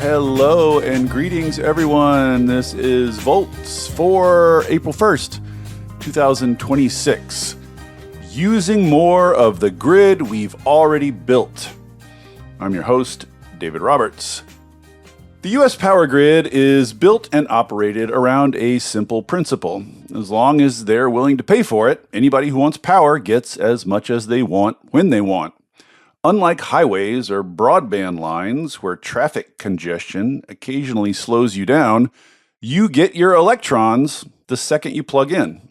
Hello and greetings, everyone. This is Volts for April 1st, 2026. Using more of the grid we've already built. I'm your host, David Roberts. The U.S. power grid is built and operated around a simple principle. As long as they're willing to pay for it, anybody who wants power gets as much as they want when they want. Unlike highways or broadband lines where traffic congestion occasionally slows you down, you get your electrons the second you plug in.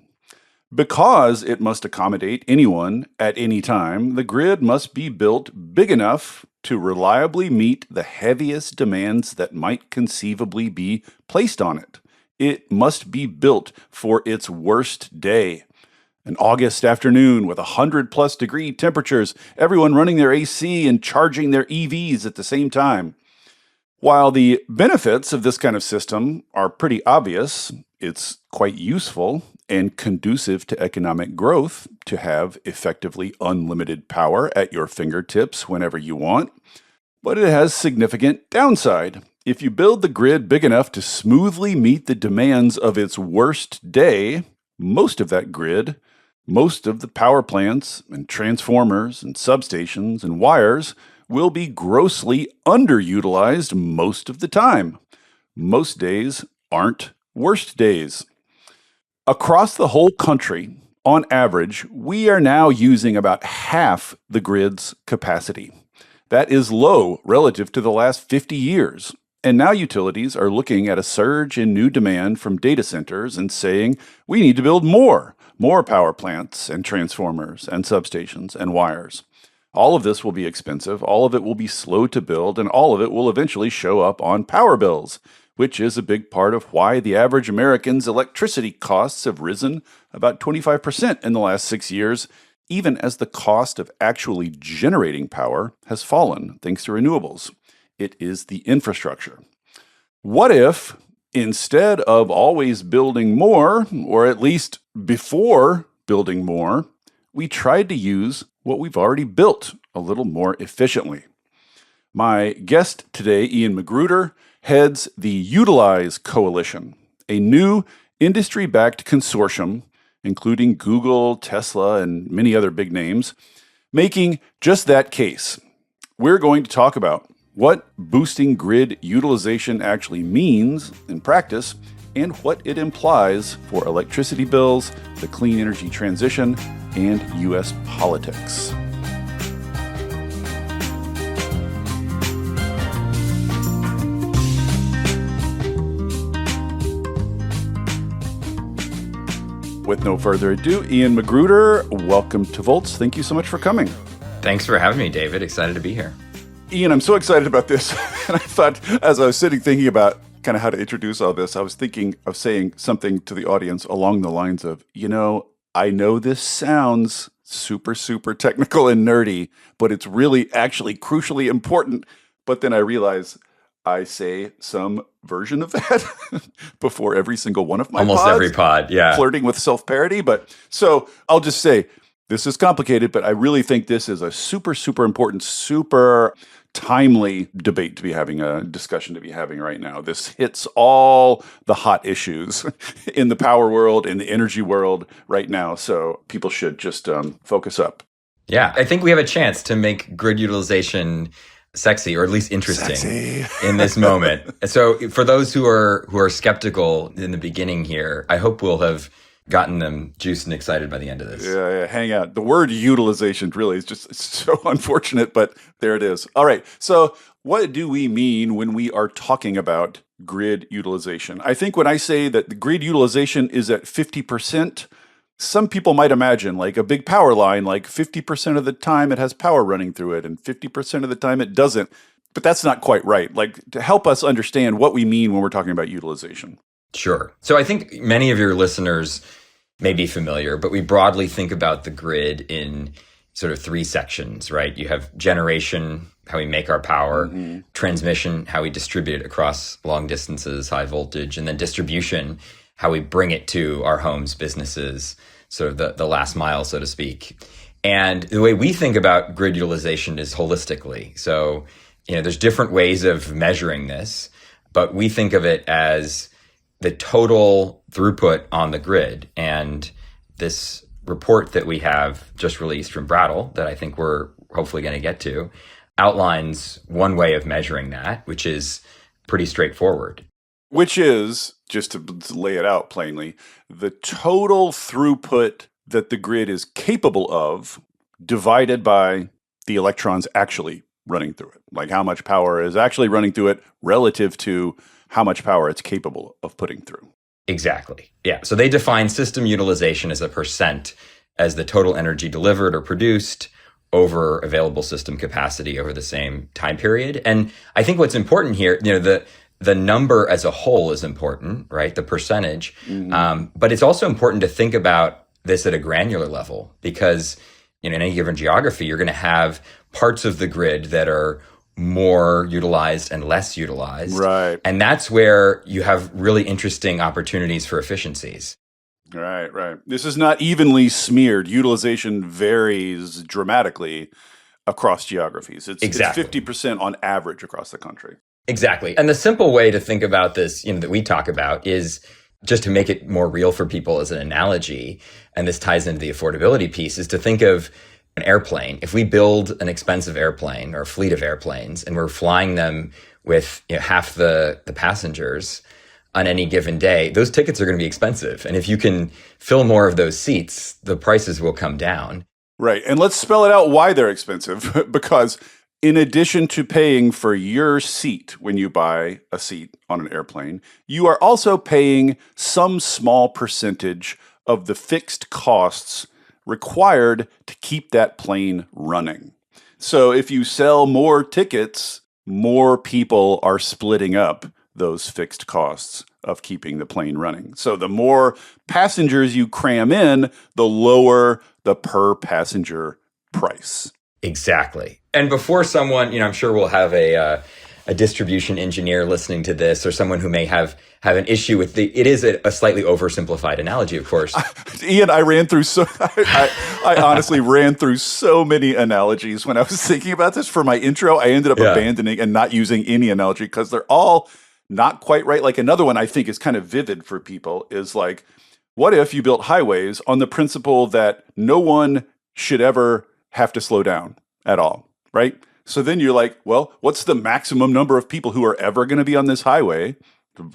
Because it must accommodate anyone at any time, the grid must be built big enough to reliably meet the heaviest demands that might conceivably be placed on it. It must be built for its worst day. An August afternoon with 100+ degree temperatures, everyone running their AC and charging their EVs at the same time. While the benefits of this kind of system are pretty obvious, it's quite useful and conducive to economic growth to have effectively unlimited power at your fingertips whenever you want. But it has significant downside. If you build the grid big enough to smoothly meet the demands of its worst day, most of that grid, most of the power plants and transformers and substations and wires will be grossly underutilized most of the time. Most days aren't worst days. Across the whole country, on average, we are now using about half the grid's capacity. That is low relative to the last 50 years. And now utilities are looking at a surge in new demand from data centers and saying, we need to build more power plants and transformers and substations and wires. All of this will be expensive, all of it will be slow to build, and all of it will eventually show up on power bills, which is a big part of why the average American's electricity costs have risen about 25% in the last 6 years, even as the cost of actually generating power has fallen thanks to renewables. It is the infrastructure. What if, instead of always building more, or at least before building more, we tried to use what we've already built a little more efficiently? My guest today, Ian Magruder, heads the Utilize Coalition, a new industry-backed consortium, including Google, Tesla, and many other big names, making just that case. We're going to talk about what boosting grid utilization actually means in practice, and what it implies for electricity bills, the clean energy transition, and U.S. politics. With no further ado, Ian Magruder, welcome to Volts. Thank you so much for coming. Thanks for having me, David. Excited to be here. Ian, I'm so excited about this. And I thought, as I was sitting thinking about kind of how to introduce all this, I was thinking of saying something to the audience along the lines of, I know this sounds super, super technical and nerdy, but it's really actually crucially important. But then I realize I say some version of that before every single one of my Almost pods, every pod, yeah. Flirting with self-parody. But so I'll just say, this is complicated, but I really think this is a super, super important, super timely debate to be having, a discussion to be having right now. This hits all the hot issues in the power world, in the energy world right now. So people should just focus up. Yeah, I think we have a chance to make grid utilization sexy, or at least interesting in this moment. So for those who are skeptical in the beginning here, I hope we'll have gotten them juiced and excited by the end of this. Yeah, hang out. The word utilization really is just so unfortunate, but there it is. All right. So what do we mean when we are talking about grid utilization? I think when I say that the grid utilization is at 50%, some people might imagine like a big power line, like 50% of the time it has power running through it and 50% of the time it doesn't. But that's not quite right. Like, to help us understand what we mean when we're talking about utilization. Sure. So I think many of your listeners may be familiar, but we broadly think about the grid in sort of three sections, right? You have generation, how we make our power, transmission, how we distribute it across long distances, high voltage, and then distribution, how we bring it to our homes, businesses, sort of the last mile, so to speak. And the way we think about grid utilization is holistically. So there's different ways of measuring this, but we think of it as the total throughput on the grid. And this report that we have just released from Brattle, that I think we're hopefully going to get to, outlines one way of measuring that, which is pretty straightforward. Which is, just to lay it out plainly, the total throughput that the grid is capable of divided by the electrons actually running through it. Like how much power is actually running through it relative to how much power it's capable of putting through. Exactly. Yeah. So they define system utilization as a percent as the total energy delivered or produced over available system capacity over the same time period. And I think what's important here, the number as a whole is important, right? The percentage. But it's also important to think about this at a granular level because in any given geography, you're going to have parts of the grid that are more utilized and less utilized. Right. And that's where you have really interesting opportunities for efficiencies. Right. This is not evenly smeared. Utilization varies dramatically across geographies. It's 50% on average across the country. Exactly. And the simple way to think about this, that we talk about is just to make it more real for people as an analogy. And this ties into the affordability piece is to think of an airplane. If we build an expensive airplane or a fleet of airplanes and we're flying them with half the passengers on any given day, those tickets are going to be expensive. And if you can fill more of those seats, the prices will come down. Right. And let's spell it out why they're expensive. Because in addition to paying for your seat when you buy a seat on an airplane, you are also paying some small percentage of the fixed costs required to keep that plane running. So if you sell more tickets, more people are splitting up those fixed costs of keeping the plane running. So the more passengers you cram in, the lower the per passenger price. Exactly. And before someone, I'm sure we'll have a distribution engineer listening to this or someone who may have an issue with it is a slightly oversimplified analogy, of course. Ian, I honestly ran through so many analogies when I was thinking about this for my intro. I ended up abandoning and not using any analogy because they're all not quite right. Like another one I think is kind of vivid for people is like, what if you built highways on the principle that no one should ever have to slow down at all, right? So then you're like, well, what's the maximum number of people who are ever going to be on this highway?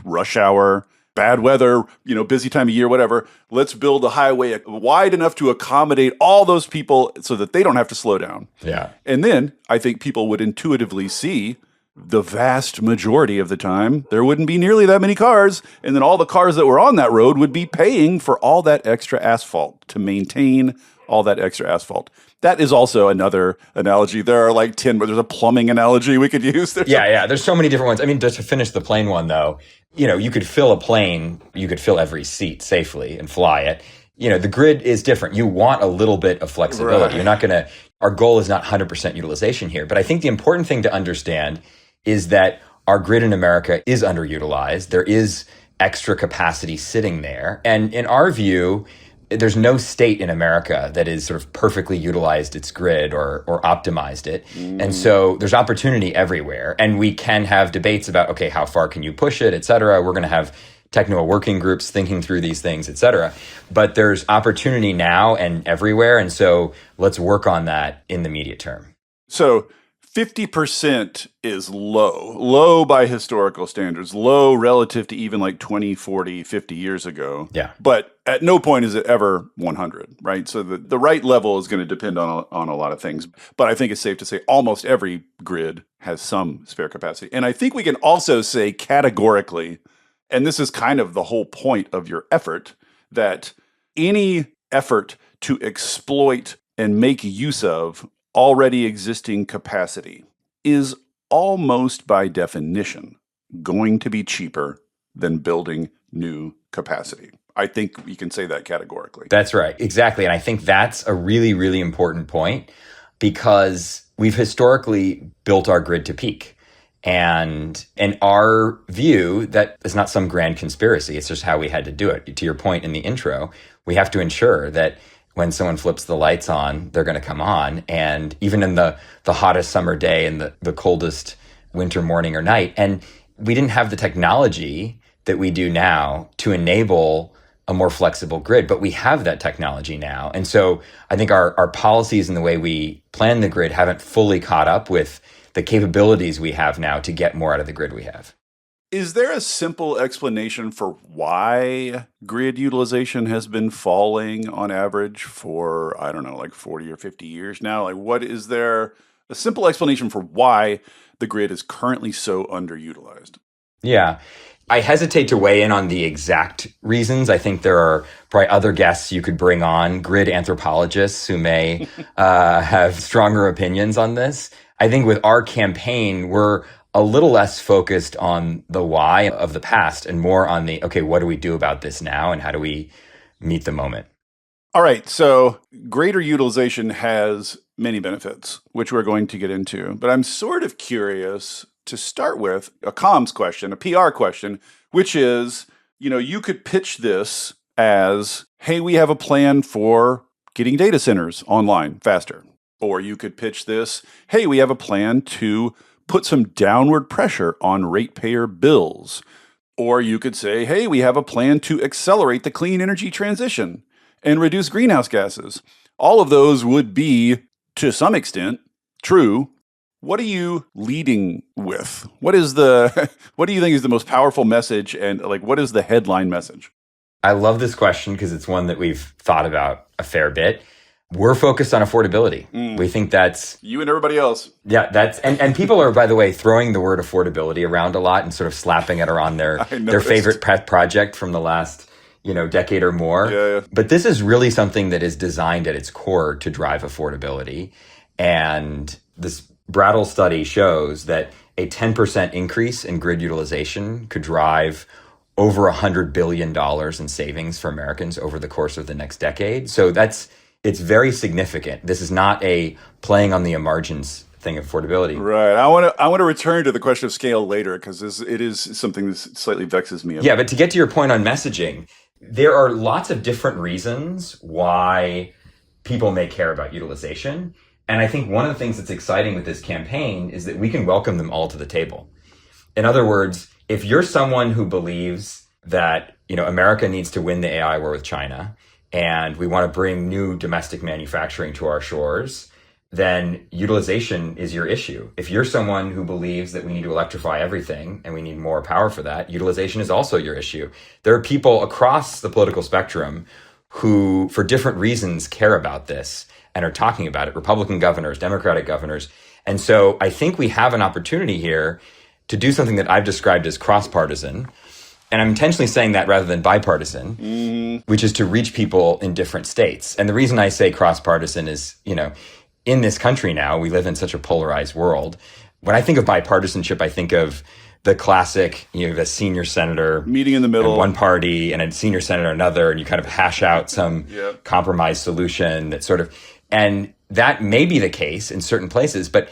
Rush hour, bad weather, busy time of year, whatever. Let's build a highway wide enough to accommodate all those people so that they don't have to slow down. Yeah. And then I think people would intuitively see the vast majority of the time, there wouldn't be nearly that many cars. And then all the cars that were on that road would be paying for all that extra asphalt to maintain all that extra asphalt. That is also another analogy. There are like 10, but there's a plumbing analogy we could use. There's so many different ones. I mean, just to finish the plane one, though, you could fill a plane, you could fill every seat safely and fly it. The grid is different. You want a little bit of flexibility. Right. Our goal is not 100% utilization here. But I think the important thing to understand is that our grid in America is underutilized. There is extra capacity sitting there. And in our view, there's no state in America that is sort of perfectly utilized its grid or optimized it. And so there's opportunity everywhere. And we can have debates about, okay, how far can you push it, et cetera. We're going to have technical working groups thinking through these things, et cetera. But there's opportunity now and everywhere. And so let's work on that in the immediate term. So 50% is low by historical standards, low relative to even like 20, 40, 50 years ago. Yeah. But at no point is it ever 100, right? So the right level is going to depend on a lot of things. But I think it's safe to say almost every grid has some spare capacity. And I think we can also say categorically, and this is kind of the whole point of your effort, that any effort to exploit and make use of already existing capacity is almost by definition going to be cheaper than building new capacity. I think we can say that categorically. That's right. Exactly. And I think that's a really, really important point because we've historically built our grid to peak. And in our view, that is not some grand conspiracy. It's just how we had to do it. To your point in the intro, we have to ensure that when someone flips the lights on, they're going to come on. And even in the hottest summer day and the coldest winter morning or night. And we didn't have the technology that we do now to enable a more flexible grid, but we have that technology now. And so I think our policies and the way we plan the grid haven't fully caught up with the capabilities we have now to get more out of the grid we have. Is there a simple explanation for why grid utilization has been falling on average for, I don't know, like 40 or 50 years now? Like, what is there a simple explanation for why the grid is currently so underutilized? Yeah. I hesitate to weigh in on the exact reasons. I think there are probably other guests you could bring on, grid anthropologists who may have stronger opinions on this. I think with our campaign, we're a little less focused on the why of the past and more on the, okay, what do we do about this now and how do we meet the moment? All right. So greater utilization has many benefits, which we're going to get into. But I'm sort of curious to start with a comms question, a PR question, which is, you could pitch this as, hey, we have a plan for getting data centers online faster. Or you could pitch this, hey, we have a plan to put some downward pressure on ratepayer bills. Or you could say, hey, we have a plan to accelerate the clean energy transition and reduce greenhouse gases. All of those would be, to some extent, true. What are you leading with? What do you think is the most powerful message, and what is the headline message? I love this question because it's one that we've thought about a fair bit. We're focused on affordability. We think that's you and everybody else. Yeah, and people are, by the way, throwing the word affordability around a lot and sort of slapping it around their favorite pet project from the last decade or more. Yeah. But this is really something that is designed at its core to drive affordability. And this Brattle study shows that a 10% increase in grid utilization could drive over $100 billion in savings for Americans over the course of the next decade. So it's very significant. This is not a playing on the margins thing of affordability. Right. I want to return to the question of scale later because it is something that slightly vexes me. Yeah, but to get to your point on messaging, there are lots of different reasons why people may care about utilization. And I think one of the things that's exciting with this campaign is that we can welcome them all to the table. In other words, if you're someone who believes that, America needs to win the AI war with China, and we want to bring new domestic manufacturing to our shores, then utilization is your issue. If you're someone who believes that we need to electrify everything and we need more power for that, utilization is also your issue. There are people across the political spectrum who, for different reasons, care about this and are talking about it, Republican governors, Democratic governors. And so I think we have an opportunity here to do something that I've described as cross-partisan. And I'm intentionally saying that rather than bipartisan, which is to reach people in different states. And the reason I say cross-partisan is, in this country now, we live in such a polarized world. When I think of bipartisanship, I think of the classic, the senior senator meeting in the middle, one party, and a senior senator another, and you kind of hash out some compromise solution that sort of, and that may be the case in certain places. But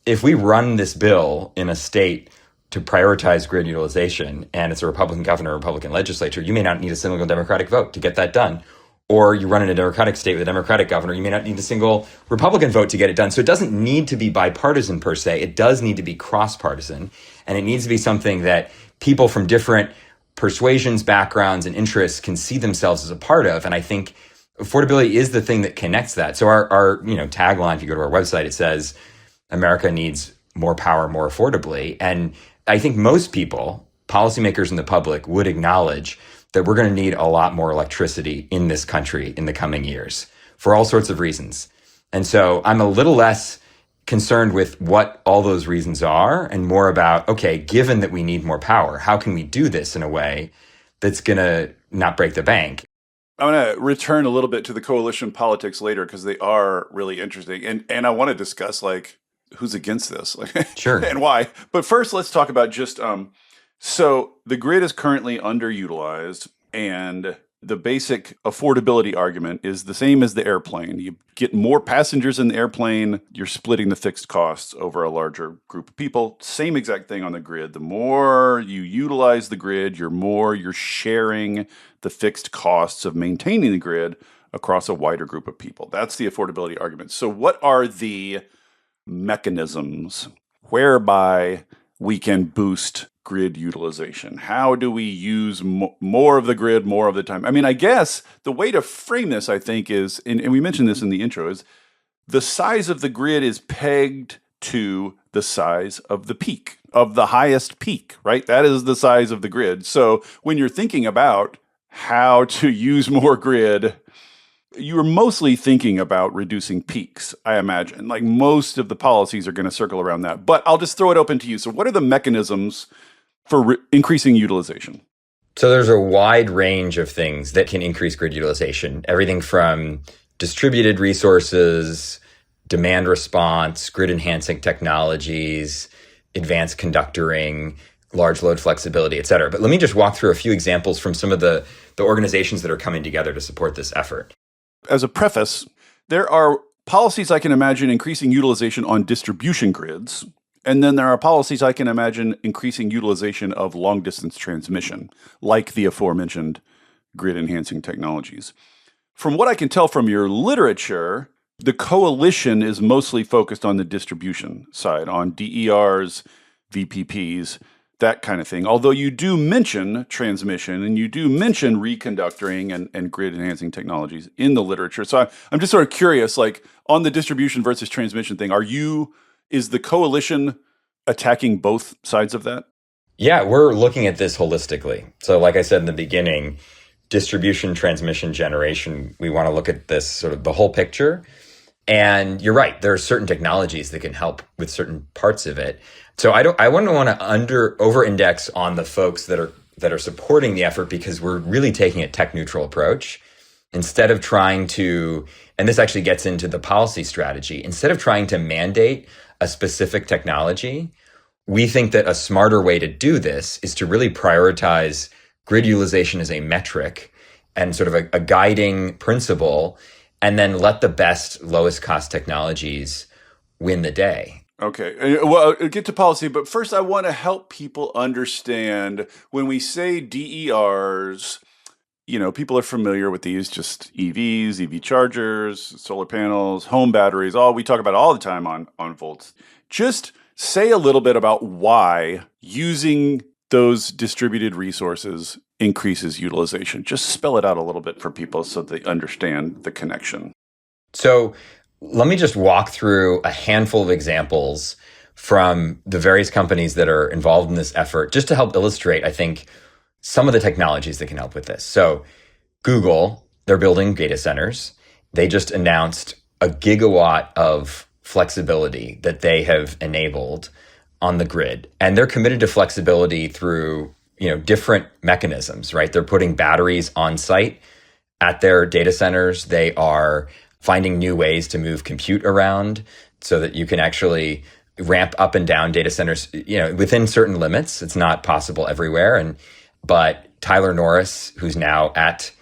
if we run this bill in a state to prioritize grid utilization, and it's a Republican governor, Republican legislature, you may not need a single Democratic vote to get that done. Or you run in a Democratic state with a Democratic governor, you may not need a single Republican vote to get it done. So it doesn't need to be bipartisan per se. It does need to be cross-partisan. And it needs to be something that people from different persuasions, backgrounds, and interests can see themselves as a part of. And I think affordability is the thing that connects that. So our tagline, if you go to our website, it says, America needs more power more affordably. And I think most people, policymakers and the public, would acknowledge that we're going to need a lot more electricity in this country in the coming years for all sorts of reasons. And so I'm a little less concerned with what all those reasons are and more about, okay, given that we need more power, how can we do this in a way that's going to not break the bank? I'm going to return a little bit to the coalition politics later because they are really interesting. And I want to discuss who's against this Sure. and why. But first, let's talk about just so the grid is currently underutilized, and the basic affordability argument is the same as the airplane. You get more passengers in the airplane, you're splitting the fixed costs over a larger group of people. Same exact thing on the grid. The more you utilize the grid, you're sharing the fixed costs of maintaining the grid across a wider group of people. That's the affordability argument. So what are the mechanisms whereby we can boost grid utilization? How do we use more of the grid more of the time? I mean, I guess the way to frame this, I think, is, and we mentioned this in the intro, is the size of the grid is pegged to the size of the peak, of the highest peak, right? That is the size of the grid. So when you're thinking about how to use more grid, you're mostly thinking about reducing peaks, I imagine. Like most of the policies are going to circle around that. But I'll just throw it open to you. So what are the mechanisms for increasing utilization? So there's a wide range of things that can increase grid utilization. Everything from distributed resources, demand response, grid enhancing technologies, advanced conductoring, large load flexibility, et cetera. But let me just walk through a few examples from some of the organizations that are coming together to support this effort. As a preface, there are policies I can imagine increasing utilization on distribution grids. And then there are policies I can imagine increasing utilization of long distance transmission, like the aforementioned grid enhancing technologies. From what I can tell from your literature, the coalition is mostly focused on the distribution side, on DERs, VPPs, that kind of thing. Although you do mention transmission and you do mention reconductoring and grid enhancing technologies in the literature. So I'm just sort of curious, like on the distribution versus transmission thing, is the coalition attacking both sides of that? Yeah, we're looking at this holistically. So like I said in the beginning, distribution, transmission, generation, we want to look at this sort of the whole picture. And you're right, there are certain technologies that can help with certain parts of it. So I wouldn't want to over-index on the folks that are supporting the effort, because we're really taking a tech neutral approach. Instead of trying to, and this actually gets into the policy strategy, instead of trying to mandate a specific technology, we think that a smarter way to do this is to really prioritize grid utilization as a metric and sort of a guiding principle, and then let the best, lowest cost technologies win the day. Okay. Well, I'll get to policy, but first I want to help people understand when we say DERs, people are familiar with these, just EVs, EV chargers, solar panels, home batteries, we talk about it all the time on Volts. Just say a little bit about why using those distributed resources increases utilization. Just spell it out a little bit for people so they understand the connection. So let me just walk through a handful of examples from the various companies that are involved in this effort, just to help illustrate, I think, some of the technologies that can help with this. So Google, they're building data centers. They just announced a gigawatt of flexibility that they have enabled on the grid. And they're committed to flexibility through, different mechanisms, right? They're putting batteries on site at their data centers. They are finding new ways to move compute around so that you can actually ramp up and down data centers, within certain limits. It's not possible everywhere. But Tyler Norris, who's now at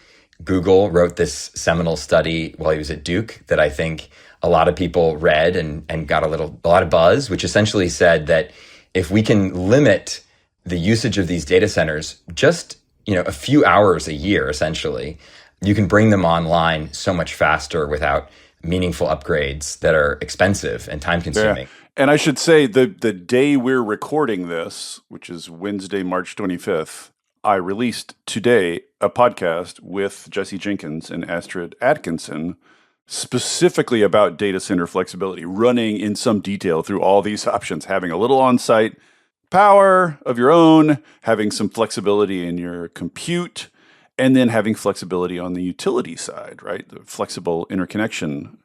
Google, wrote this seminal study while he was at Duke that I think a lot of people read and got a lot of buzz, which essentially said that if we can limit the usage of these data centers just, a few hours a year, essentially, you can bring them online so much faster without meaningful upgrades that are expensive and time consuming. Yeah. And I should say the day we're recording this, which is Wednesday, March 25th, I released today a podcast with Jesse Jenkins and Astrid Atkinson specifically about data center flexibility, running in some detail through all these options, having a little on-site power of your own, having some flexibility in your compute, and then having flexibility on the utility side, right? The flexible interconnection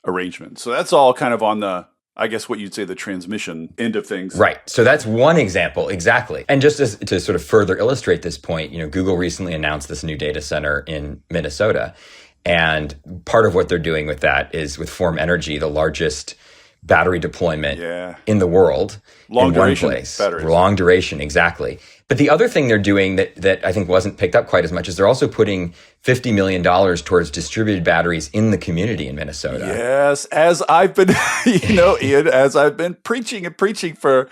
arrangement. So that's all kind of on the, I guess what you'd say, the transmission end of things. Right. So that's one example. Exactly. And just to sort of further illustrate this point, Google recently announced this new data center in Minnesota. And part of what they're doing with that is with Form Energy, the largest battery deployment in the world. Long duration batteries. Long duration, exactly. But the other thing they're doing that I think wasn't picked up quite as much is they're also putting $50 million towards distributed batteries in the community in Minnesota. Yes, as I've been, Ian, as I've been preaching for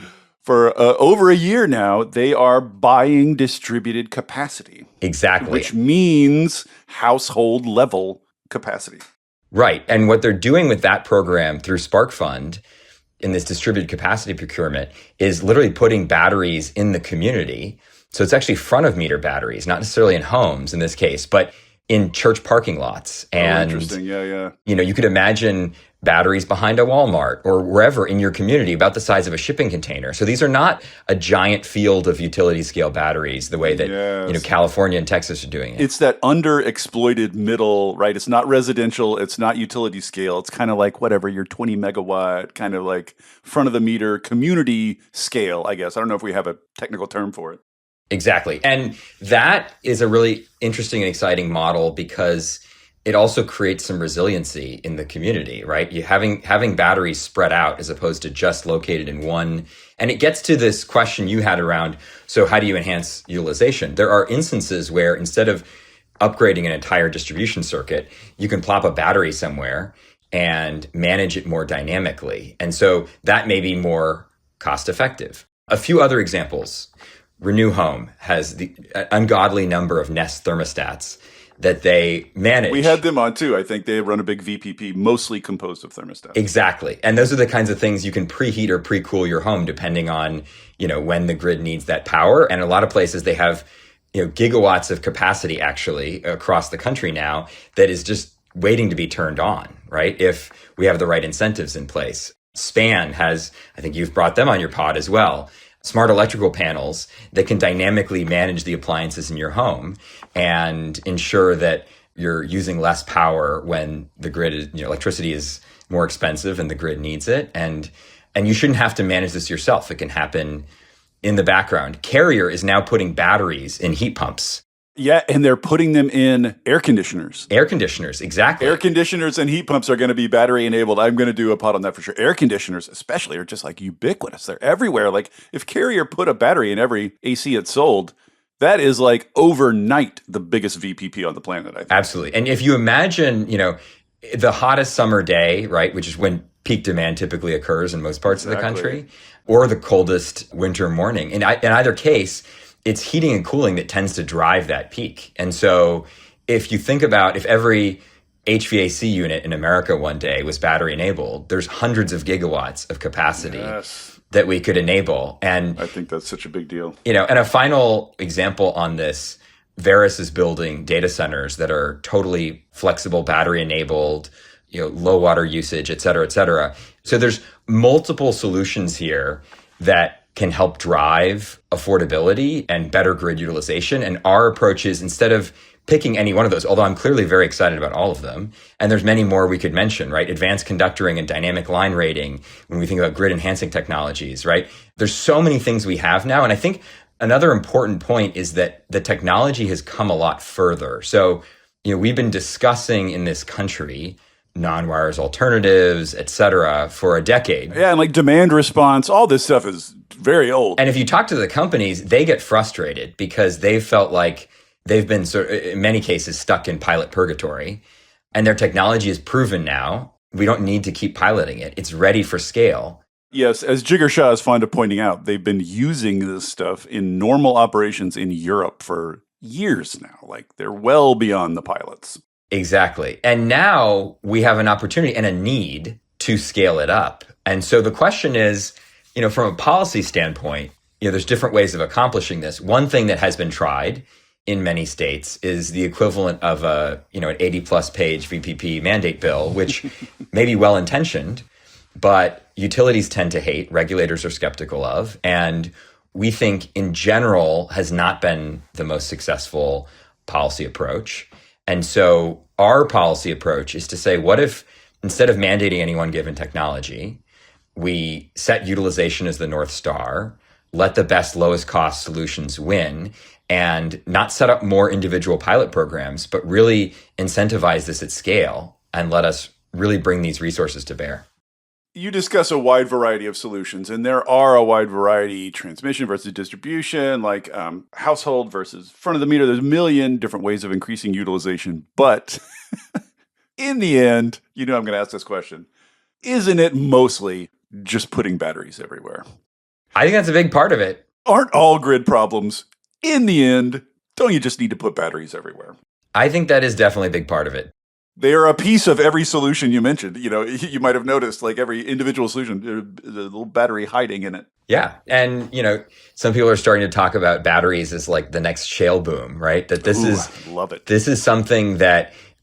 over a year now, they are buying distributed capacity. Exactly. Which means household level capacity. Right. And what they're doing with that program through Spark Fund in this distributed capacity procurement is literally putting batteries in the community. So it's actually front of meter batteries, not necessarily in homes in this case, but in church parking lots. And, interesting. Yeah. You could imagine batteries behind a Walmart or wherever in your community about the size of a shipping container. So these are not a giant field of utility scale batteries the way that, California and Texas are doing it. It's that underexploited middle, right? It's not residential. It's not utility scale. It's kind of like whatever, your 20 megawatt, kind of like front of the meter community scale, I guess. I don't know if we have a technical term for it. Exactly. And that is a really interesting and exciting model because it also creates some resiliency in the community, right? Having batteries spread out as opposed to just located in one. And it gets to this question you had around, so how do you enhance utilization? There are instances where instead of upgrading an entire distribution circuit, you can plop a battery somewhere and manage it more dynamically. And so that may be more cost effective. A few other examples. Renew Home has the ungodly number of Nest thermostats that they manage. We had them on too. I think they run a big VPP, mostly composed of thermostats. Exactly. And those are the kinds of things you can preheat or pre-cool your home depending on, when the grid needs that power. And a lot of places they have, gigawatts of capacity actually across the country now that is just waiting to be turned on, right? If we have the right incentives in place. Span has, I think you've brought them on your pod as well, smart electrical panels that can dynamically manage the appliances in your home and ensure that you're using less power when the grid is, electricity is more expensive and the grid needs it. And you shouldn't have to manage this yourself. It can happen in the background. Carrier is now putting batteries in heat pumps. Yeah, and they're putting them in air conditioners. Air conditioners, exactly. Air conditioners and heat pumps are going to be battery enabled. I'm going to do a pod on that for sure. Air conditioners especially are just like ubiquitous. They're everywhere. Like if Carrier put a battery in every AC it sold, that is like overnight the biggest VPP on the planet, I think. Absolutely. And if you imagine, the hottest summer day, right, which is when peak demand typically occurs in most parts of the country, or the coldest winter morning. In either case, it's heating and cooling that tends to drive that peak. And so if you think about if every HVAC unit in America one day was battery enabled, there's hundreds of gigawatts of capacity that we could enable. And I think that's such a big deal. And a final example on this, Verus is building data centers that are totally flexible, battery enabled, low water usage, et cetera, et cetera. So there's multiple solutions here that can help drive affordability and better grid utilization. And our approach is instead of picking any one of those, although I'm clearly very excited about all of them, and there's many more we could mention, right? Advanced conductoring and dynamic line rating, when we think about grid enhancing technologies, right? There's so many things we have now. And I think another important point is that the technology has come a lot further. So, we've been discussing in this country non-wires alternatives, et cetera, for a decade. Yeah, and like demand response, all this stuff is very old. And if you talk to the companies, they get frustrated because they felt like they've been, in many cases, stuck in pilot purgatory. And their technology is proven now. We don't need to keep piloting it. It's ready for scale. Yes, as Jigar Shah is fond of pointing out, they've been using this stuff in normal operations in Europe for years now. Like they're well beyond the pilots. Exactly. And now we have an opportunity and a need to scale it up. And so the question is, from a policy standpoint, there's different ways of accomplishing this. One thing that has been tried in many states is the equivalent of an 80 plus page VPP mandate bill, which may be well intentioned, but utilities tend to hate, regulators are skeptical of, and we think in general has not been the most successful policy approach. And so our policy approach is to say, what if instead of mandating any one given technology, we set utilization as the North Star, let the best, lowest cost solutions win, and not set up more individual pilot programs, but really incentivize this at scale and let us really bring these resources to bear. You discuss a wide variety of solutions, and there are a wide variety, transmission versus distribution, like household versus front of the meter. There's a million different ways of increasing utilization. But in the end, I'm going to ask this question. Isn't it mostly just putting batteries everywhere? I think that's a big part of it. Aren't all grid problems, in the end, don't you just need to put batteries everywhere? I think that is definitely a big part of it. They are a piece of every solution you mentioned. You might have noticed like every individual solution, there's a little battery hiding in it. Yeah. And, some people are starting to talk about batteries as like the next shale boom, right? That Love it. This is something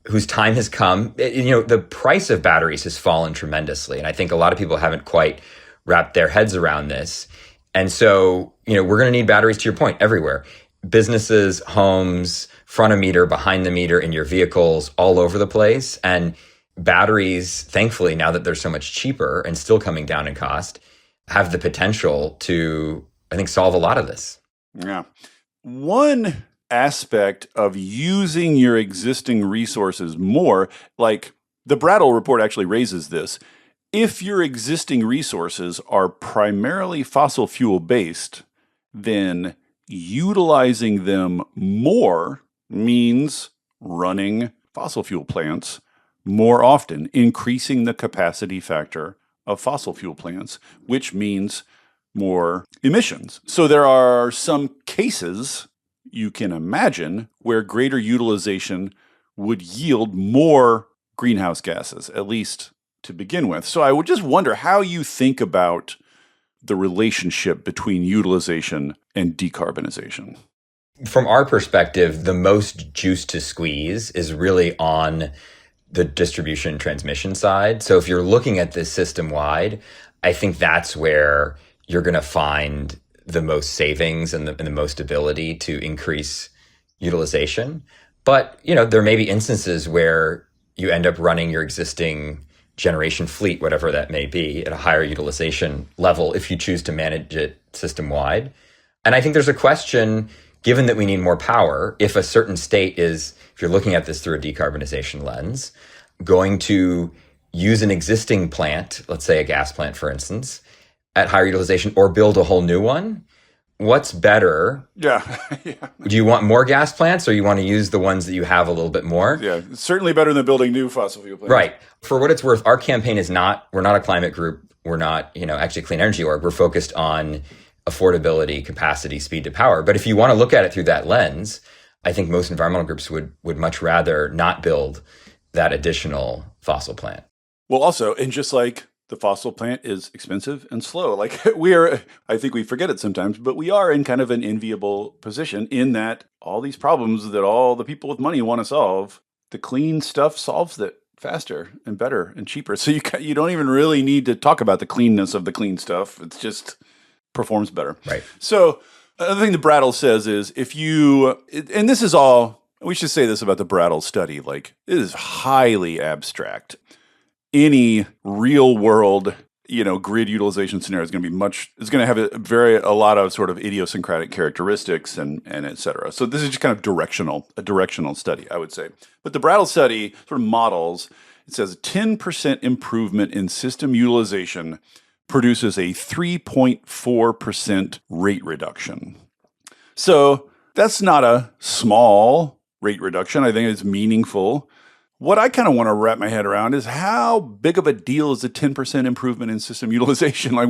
whose time has come. The price of batteries has fallen tremendously. And I think a lot of people haven't quite wrapped their heads around this. And so, we're going to need batteries, to your point, everywhere. Businesses, homes, front of meter, behind the meter, in your vehicles, all over the place. And batteries, thankfully, now that they're so much cheaper and still coming down in cost, have the potential to, I think, solve a lot of this. Yeah. One aspect of using your existing resources more, like the Brattle report actually raises this. If your existing resources are primarily fossil fuel based, then utilizing them more means running fossil fuel plants more often, increasing the capacity factor of fossil fuel plants, which means more emissions. So there are some cases you can imagine where greater utilization would yield more greenhouse gases, at least to begin with. So I would just wonder how you think about the relationship between utilization and decarbonization. From our perspective, the most juice to squeeze is really on the distribution and transmission side. So if you're looking at this system wide, I think that's where you're going to find the most savings and the most ability to increase utilization. But, there may be instances where you end up running your existing generation fleet, whatever that may be, at a higher utilization level if you choose to manage it system wide. And I think there's a question, given that we need more power, if a certain state is, if you're looking at this through a decarbonization lens, going to use an existing plant, let's say a gas plant, for instance, at higher utilization or build a whole new one, what's better? Yeah. Do you want more gas plants or you want to use the ones that you have a little bit more? Yeah, it's certainly better than building new fossil fuel plants. Right. For what it's worth, our campaign is we're not a climate group. We're not, actually a clean energy org. We're focused on affordability, capacity, speed to power. But if you want to look at it through that lens, I think most environmental groups would much rather not build that additional fossil plant. Well, also, and just like the fossil plant is expensive and slow, like I think we forget it sometimes, but we are in kind of an enviable position in that all these problems that all the people with money want to solve, the clean stuff solves it faster and better and cheaper. So you don't even really need to talk about the cleanness of the clean stuff. It's just performs better. Right. So another thing the Brattle says is and this is all, we should say this about the Brattle study, like it is highly abstract. Any real world, grid utilization scenario is going to be it's going to have a lot of sort of idiosyncratic characteristics and et cetera. So this is just kind of a directional study, I would say. But the Brattle study sort of models, it says a 10% improvement in system utilization produces a 3.4% rate reduction. So that's not a small rate reduction. I think it's meaningful. What I kind of want to wrap my head around is how big of a deal is a 10% improvement in system utilization? Like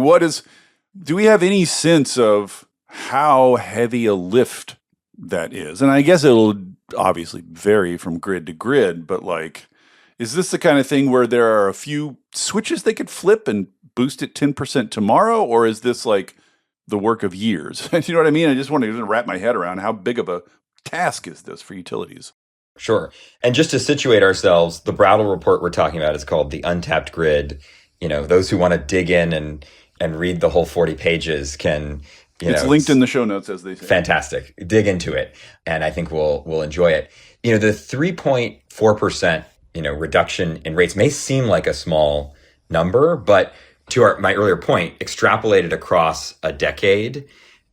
do we have any sense of how heavy a lift that is? And I guess it'll obviously vary from grid to grid, but is this the kind of thing where there are a few switches they could flip and boost it 10% tomorrow? Or is this like the work of years? You know what I mean? I just want to wrap my head around how big of a task is this for utilities? Sure. And just to situate ourselves, the Brattle report we're talking about is called The Untapped Grid. Those who want to dig in and read the whole 40 pages can, it's linked in the show notes, as they say. Fantastic. Dig into it. And I think we'll enjoy it. The 3.4%, reduction in rates may seem like a small number, but to my earlier point, extrapolated across a decade,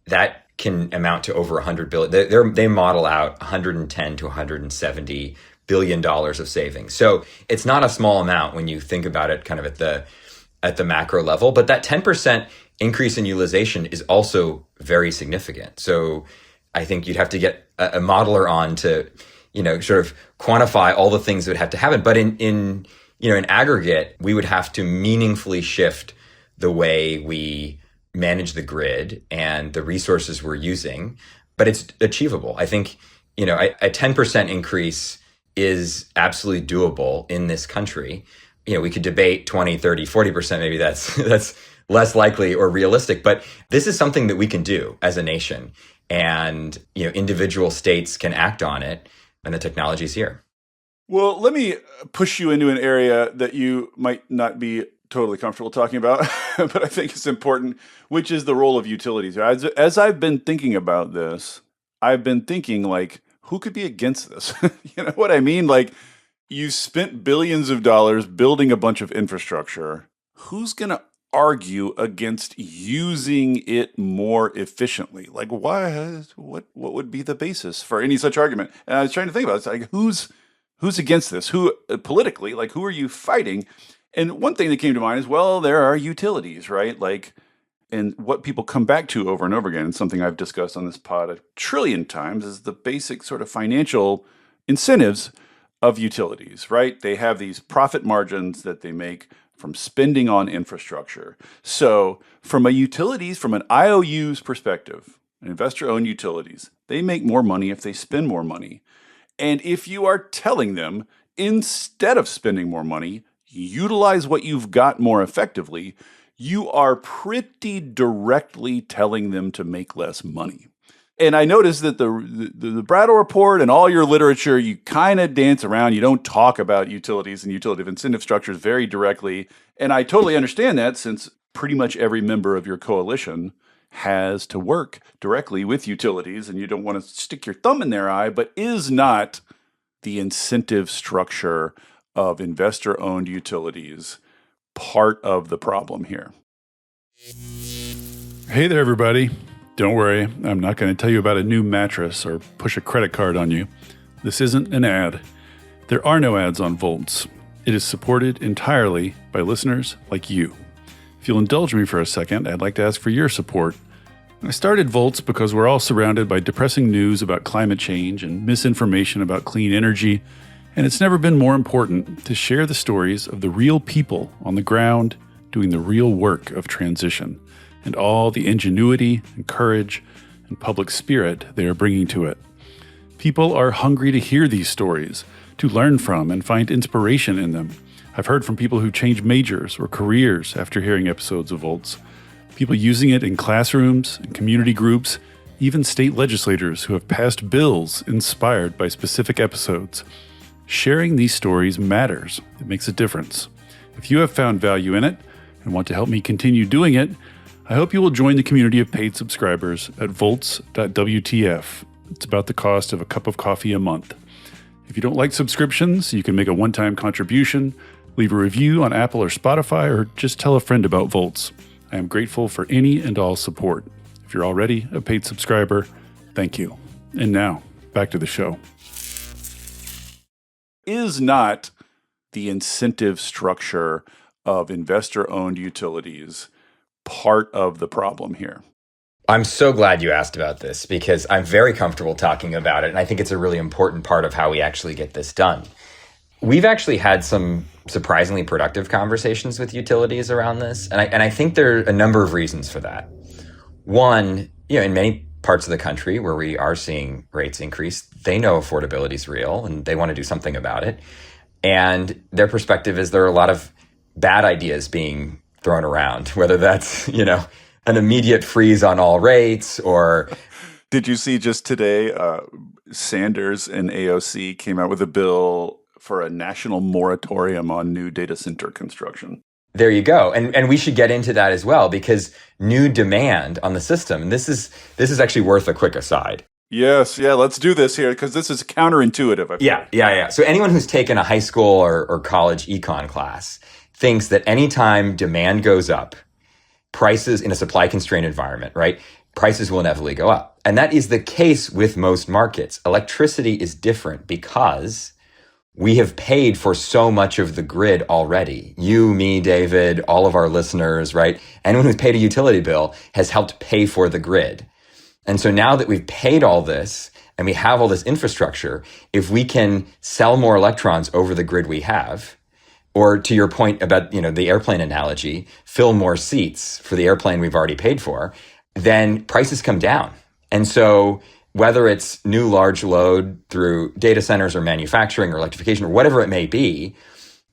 that can amount to over 100 billion. They model out 110 to 170 billion dollars of savings. So it's not a small amount when you think about it kind of at the macro level, but that 10% increase in utilization is also very significant. So I think you'd have to get a modeler on to, sort of quantify all the things that would have to happen. But in aggregate, we would have to meaningfully shift the way we manage the grid and the resources we're using, but it's achievable. I think, a 10% increase is absolutely doable in this country. We could debate 20, 30, 40%. Maybe that's less likely or realistic, but this is something that we can do as a nation, and individual states can act on it, and the technology is here. Well, let me push you into an area that you might not be totally comfortable talking about, but I think it's important, which is the role of utilities. As I've been thinking about this, I've been thinking, like, who could be against this? You know what I mean? Like, you spent billions of dollars building a bunch of infrastructure. Who's going to argue against using it more efficiently? Like, why? What would be the basis for any such argument? And I was trying to think about it. It's like, who's against this? Who politically, like, who are you fighting? And one thing that came to mind is, well, there are utilities, right? Like, and what people come back to over and over again, and something I've discussed on this pod a trillion times, is the basic sort of financial incentives of utilities, right? They have these profit margins that they make from spending on infrastructure. So from an IOU's perspective, investor-owned utilities, they make more money if they spend more money. And if you are telling them, instead of spending more money, utilize what you've got more effectively, you are pretty directly telling them to make less money. And I noticed that the Brattle Report and all your literature, you kind of dance around. You don't talk about utilities and utility incentive structures very directly. And I totally understand that, since pretty much every member of your coalition has to work directly with utilities, and you don't want to stick your thumb in their eye. But is not the incentive structure of investor-owned utilities part of the problem here? Hey there, everybody. Don't worry, I'm not going to tell you about a new mattress or push a credit card on you. This isn't an ad. There are no ads on Volts. It is supported entirely by listeners like you. If you'll indulge me for a second, I'd like to ask for your support. I started Volts because we're all surrounded by depressing news about climate change and misinformation about clean energy, and it's never been more important to share the stories of the real people on the ground doing the real work of transition, and all the ingenuity and courage and public spirit they are bringing to it. People are hungry to hear these stories, to learn from and find inspiration in them. I've heard from people who changed majors or careers after hearing episodes of Volts, people using it in classrooms and community groups, even state legislators who have passed bills inspired by specific episodes. Sharing these stories matters. It makes a difference. If you have found value in it and want to help me continue doing it, I hope you will join the community of paid subscribers at volts.wtf. It's about the cost of a cup of coffee a month. If you don't like subscriptions, you can make a one-time contribution, leave a review on Apple or Spotify, or just tell a friend about Volts. I am grateful for any and all support. If you're already a paid subscriber, thank you. And now, back to the show. Is not the incentive structure of investor-owned utilities part of the problem here? I'm so glad you asked about this, because I'm very comfortable talking about it, and I think it's a really important part of how we actually get this done. We've actually had some surprisingly productive conversations with utilities around this, and I think there are a number of reasons for that. One, in many parts of the country where we are seeing rates increase, they know affordability is real and they want to do something about it. And their perspective is there are a lot of bad ideas being thrown around, whether that's, an immediate freeze on all rates or... Did you see just today, Sanders and AOC came out with a bill for a national moratorium on new data center construction? There you go. And we should get into that as well, because new demand on the system, and this is actually worth a quick aside. Yes, yeah, let's do this here, because this is counterintuitive. Yeah. So anyone who's taken a high school or college econ class thinks that anytime demand goes up, prices in a supply-constrained environment, right, prices will inevitably go up. And that is the case with most markets. Electricity is different because we have paid for so much of the grid already. You, me, David, all of our listeners, right? Anyone who's paid a utility bill has helped pay for the grid. And so now that we've paid all this and we have all this infrastructure, if we can sell more electrons over the grid we have, or to your point about, the airplane analogy, fill more seats for the airplane we've already paid for, then prices come down. And so whether it's new large load through data centers or manufacturing or electrification or whatever it may be,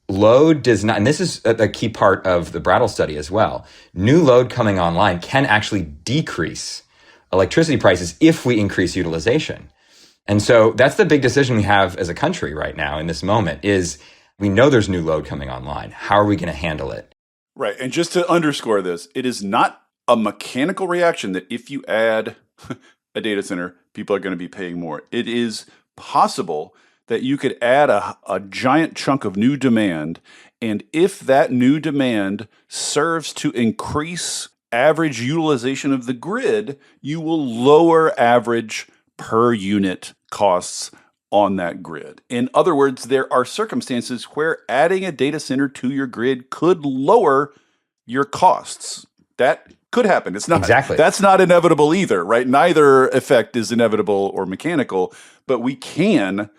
load does not, and this is a key part of the Brattle study as well, new load coming online can actually decrease electricity prices if we increase utilization. And so that's the big decision we have as a country right now in this moment is we know there's new load coming online. How are we going to handle it? Right. And just to underscore this, it is not a mechanical reaction that if you add a data center, people are going to be paying more. It is possible that you could add a giant chunk of new demand. And if that new demand serves to increase average utilization of the grid, you will lower average per unit costs on that grid. In other words, there are circumstances where adding a data center to your grid could lower your costs. That could happen. It's not exactly. That's not inevitable either, right? Neither effect is inevitable or mechanical, but we can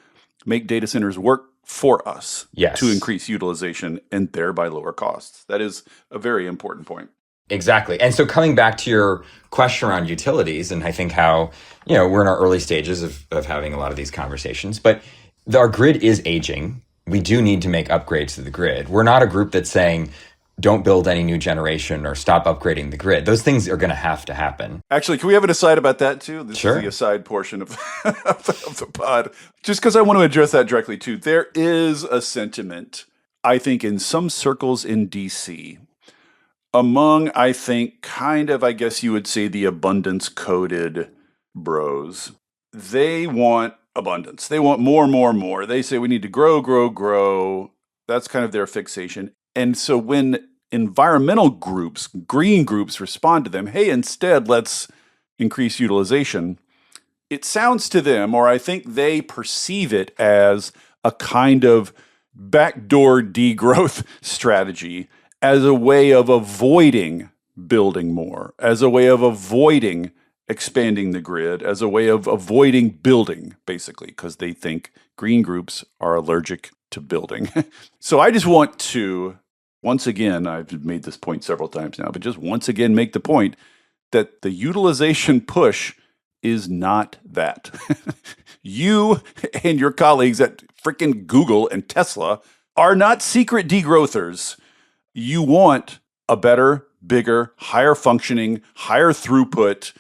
make data centers work for us to increase utilization and thereby lower costs. That is a very important point. Exactly. And so coming back to your question around utilities, and I think how, we're in our early stages of having a lot of these conversations, but our grid is aging. We do need to make upgrades to the grid. We're not a group that's saying, don't build any new generation or stop upgrading the grid. Those things are going to have to happen. Actually, can we have an aside about that too? This Sure. is the aside portion of the pod. Just because I want to address that directly too. There is a sentiment, I think, in some circles in DC, among, I think, I guess you would say the abundance-coded bros. They want abundance. They want more, more, more. They say we need to grow, grow, grow. That's kind of their fixation. And so when environmental groups, green groups respond to them, hey, instead, let's increase utilization, it sounds to them, or I think they perceive it as a kind of backdoor degrowth strategy, as a way of avoiding building more, as a way of avoiding expanding the grid, as a way of avoiding building, basically, because they think green groups are allergic to building. So I just want to, once again, I've made this point several times now, but just once again make the point that the utilization push is not that. You and your colleagues at frickin' Google and Tesla are not secret degrowthers. You want a better, bigger, higher functioning, higher throughput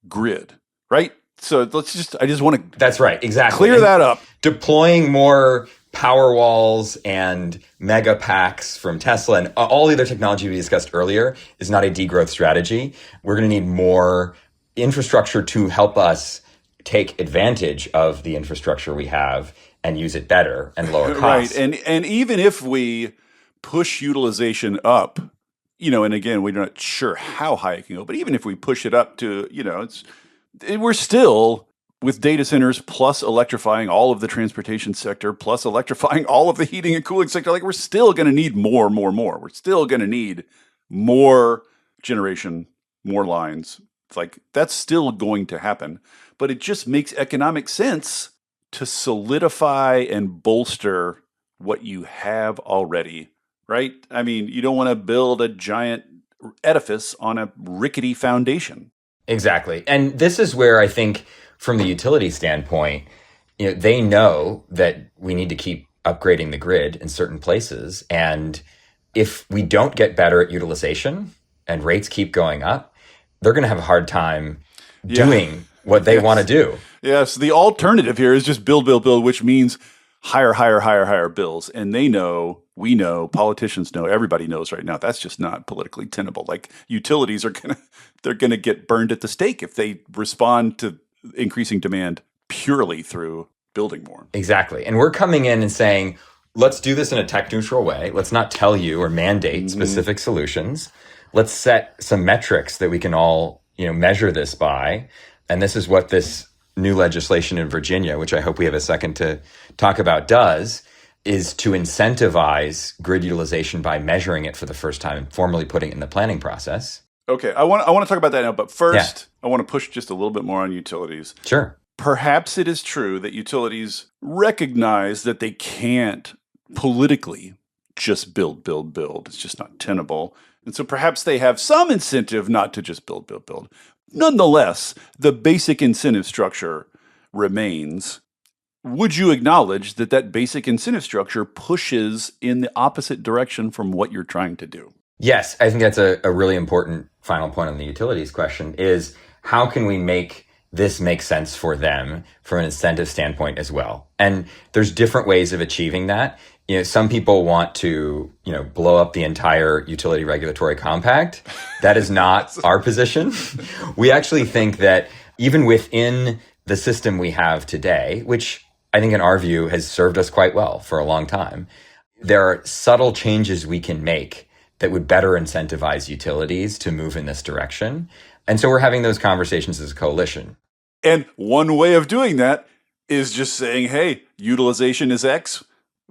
grid, right? So I just want to That's right, exactly. Clear that up. Deploying more power walls and mega packs from Tesla and all the other technology we discussed earlier is not a degrowth strategy. We're going to need more infrastructure to help us take advantage of the infrastructure we have and use it better and lower costs. Right. And even if we push utilization up, and again, we're not sure how high it can go, but even if we push it up to, we're still with data centers plus electrifying all of the transportation sector, plus electrifying all of the heating and cooling sector, like we're still going to need more. We're still going to need more generation, more lines. It's like that's still going to happen, but it just makes economic sense to solidify and bolster what you have already. Right? I mean, you don't want to build a giant edifice on a rickety foundation. Exactly. And this is where I think from the utility standpoint, they know that we need to keep upgrading the grid in certain places. And if we don't get better at utilization and rates keep going up, they're going to have a hard time doing what they want to do. Yes. The alternative here is just build, which means higher bills. And they know, we know, politicians know, everybody knows right now, that's just not politically tenable. Like utilities they're going to get burned at the stake if they respond to increasing demand purely through building more. Exactly. And we're coming in and saying, let's do this in a tech neutral way. Let's not tell you or mandate specific solutions. Let's set some metrics that we can all, measure this by. And this is what this new legislation in Virginia, which I hope we have a second to talk about, does, is to incentivize grid utilization by measuring it for the first time and formally putting it in the planning process. Okay, I want to talk about that now, but first, I want to push just a little bit more on utilities. Sure. Perhaps it is true that utilities recognize that they can't politically just build. It's just not tenable. And so perhaps they have some incentive not to just build. Nonetheless, the basic incentive structure remains. Would you acknowledge that that basic incentive structure pushes in the opposite direction from what you're trying to do? Yes, I think that's a really important final point on the utilities question is how can we make this make sense for them from an incentive standpoint as well? And there's different ways of achieving that. Some people want to, blow up the entire utility regulatory compact. That is not our position. We actually think that even within the system we have today, which I think in our view has served us quite well for a long time, there are subtle changes we can make that would better incentivize utilities to move in this direction. And so we're having those conversations as a coalition. And one way of doing that is just saying, hey, utilization is X,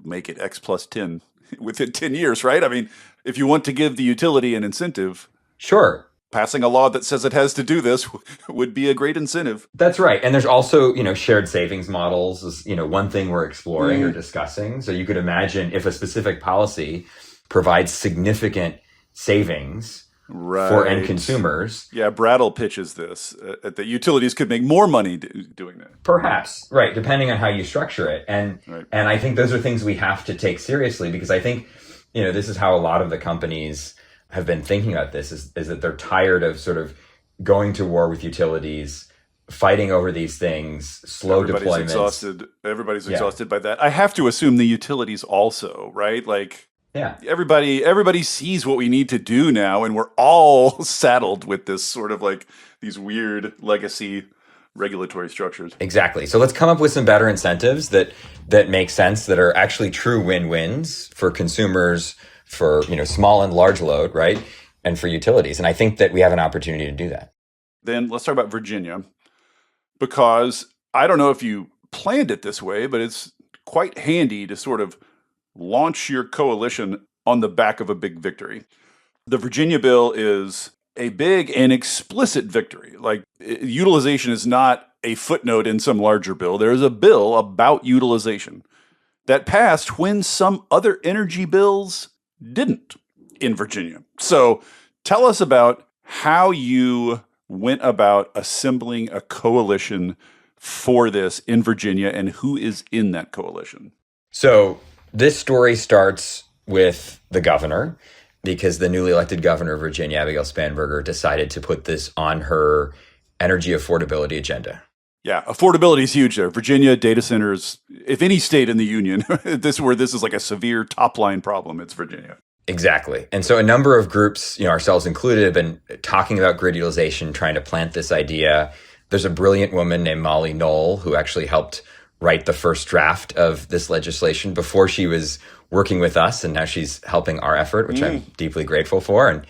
make it X plus 10 within 10 years, right? I mean, if you want to give the utility an incentive, sure, passing a law that says it has to do this would be a great incentive. That's right. And there's also, shared savings models is, one thing we're exploring or discussing. So you could imagine if a specific policy provides significant savings for end consumers. Yeah, Brattle pitches this, that utilities could make more money doing that. Perhaps, right, depending on how you structure it. And I think those are things we have to take seriously because I think, this is how a lot of the companies have been thinking about this is that they're tired of sort of going to war with utilities, fighting over these things, slow deployments. Everybody's exhausted by that. I have to assume the utilities also, right? Everybody sees what we need to do now, and we're all saddled with this sort of these weird legacy regulatory structures. Exactly. So let's come up with some better incentives that make sense, that are actually true win-wins for consumers, for small and large load, right? And for utilities. And I think that we have an opportunity to do that. Then let's talk about Virginia, because I don't know if you planned it this way, but it's quite handy to sort of launch your coalition on the back of a big victory. The Virginia bill is a big and explicit victory. Utilization is not a footnote in some larger bill. There is a bill about utilization that passed when some other energy bills didn't in Virginia. So tell us about how you went about assembling a coalition for this in Virginia and who is in that coalition. So this story starts with the governor, because the newly elected governor of Virginia, Abigail Spanberger, decided to put this on her energy affordability agenda. Yeah, affordability is huge there. Virginia, data centers, if any state in the union, this is like a severe top-line problem, it's Virginia. Exactly. And so a number of groups, ourselves included, have been talking about grid utilization, trying to plant this idea. There's a brilliant woman named Molly Knoll who actually helped write the first draft of this legislation before she was working with us, and now she's helping our effort, which I'm deeply grateful for.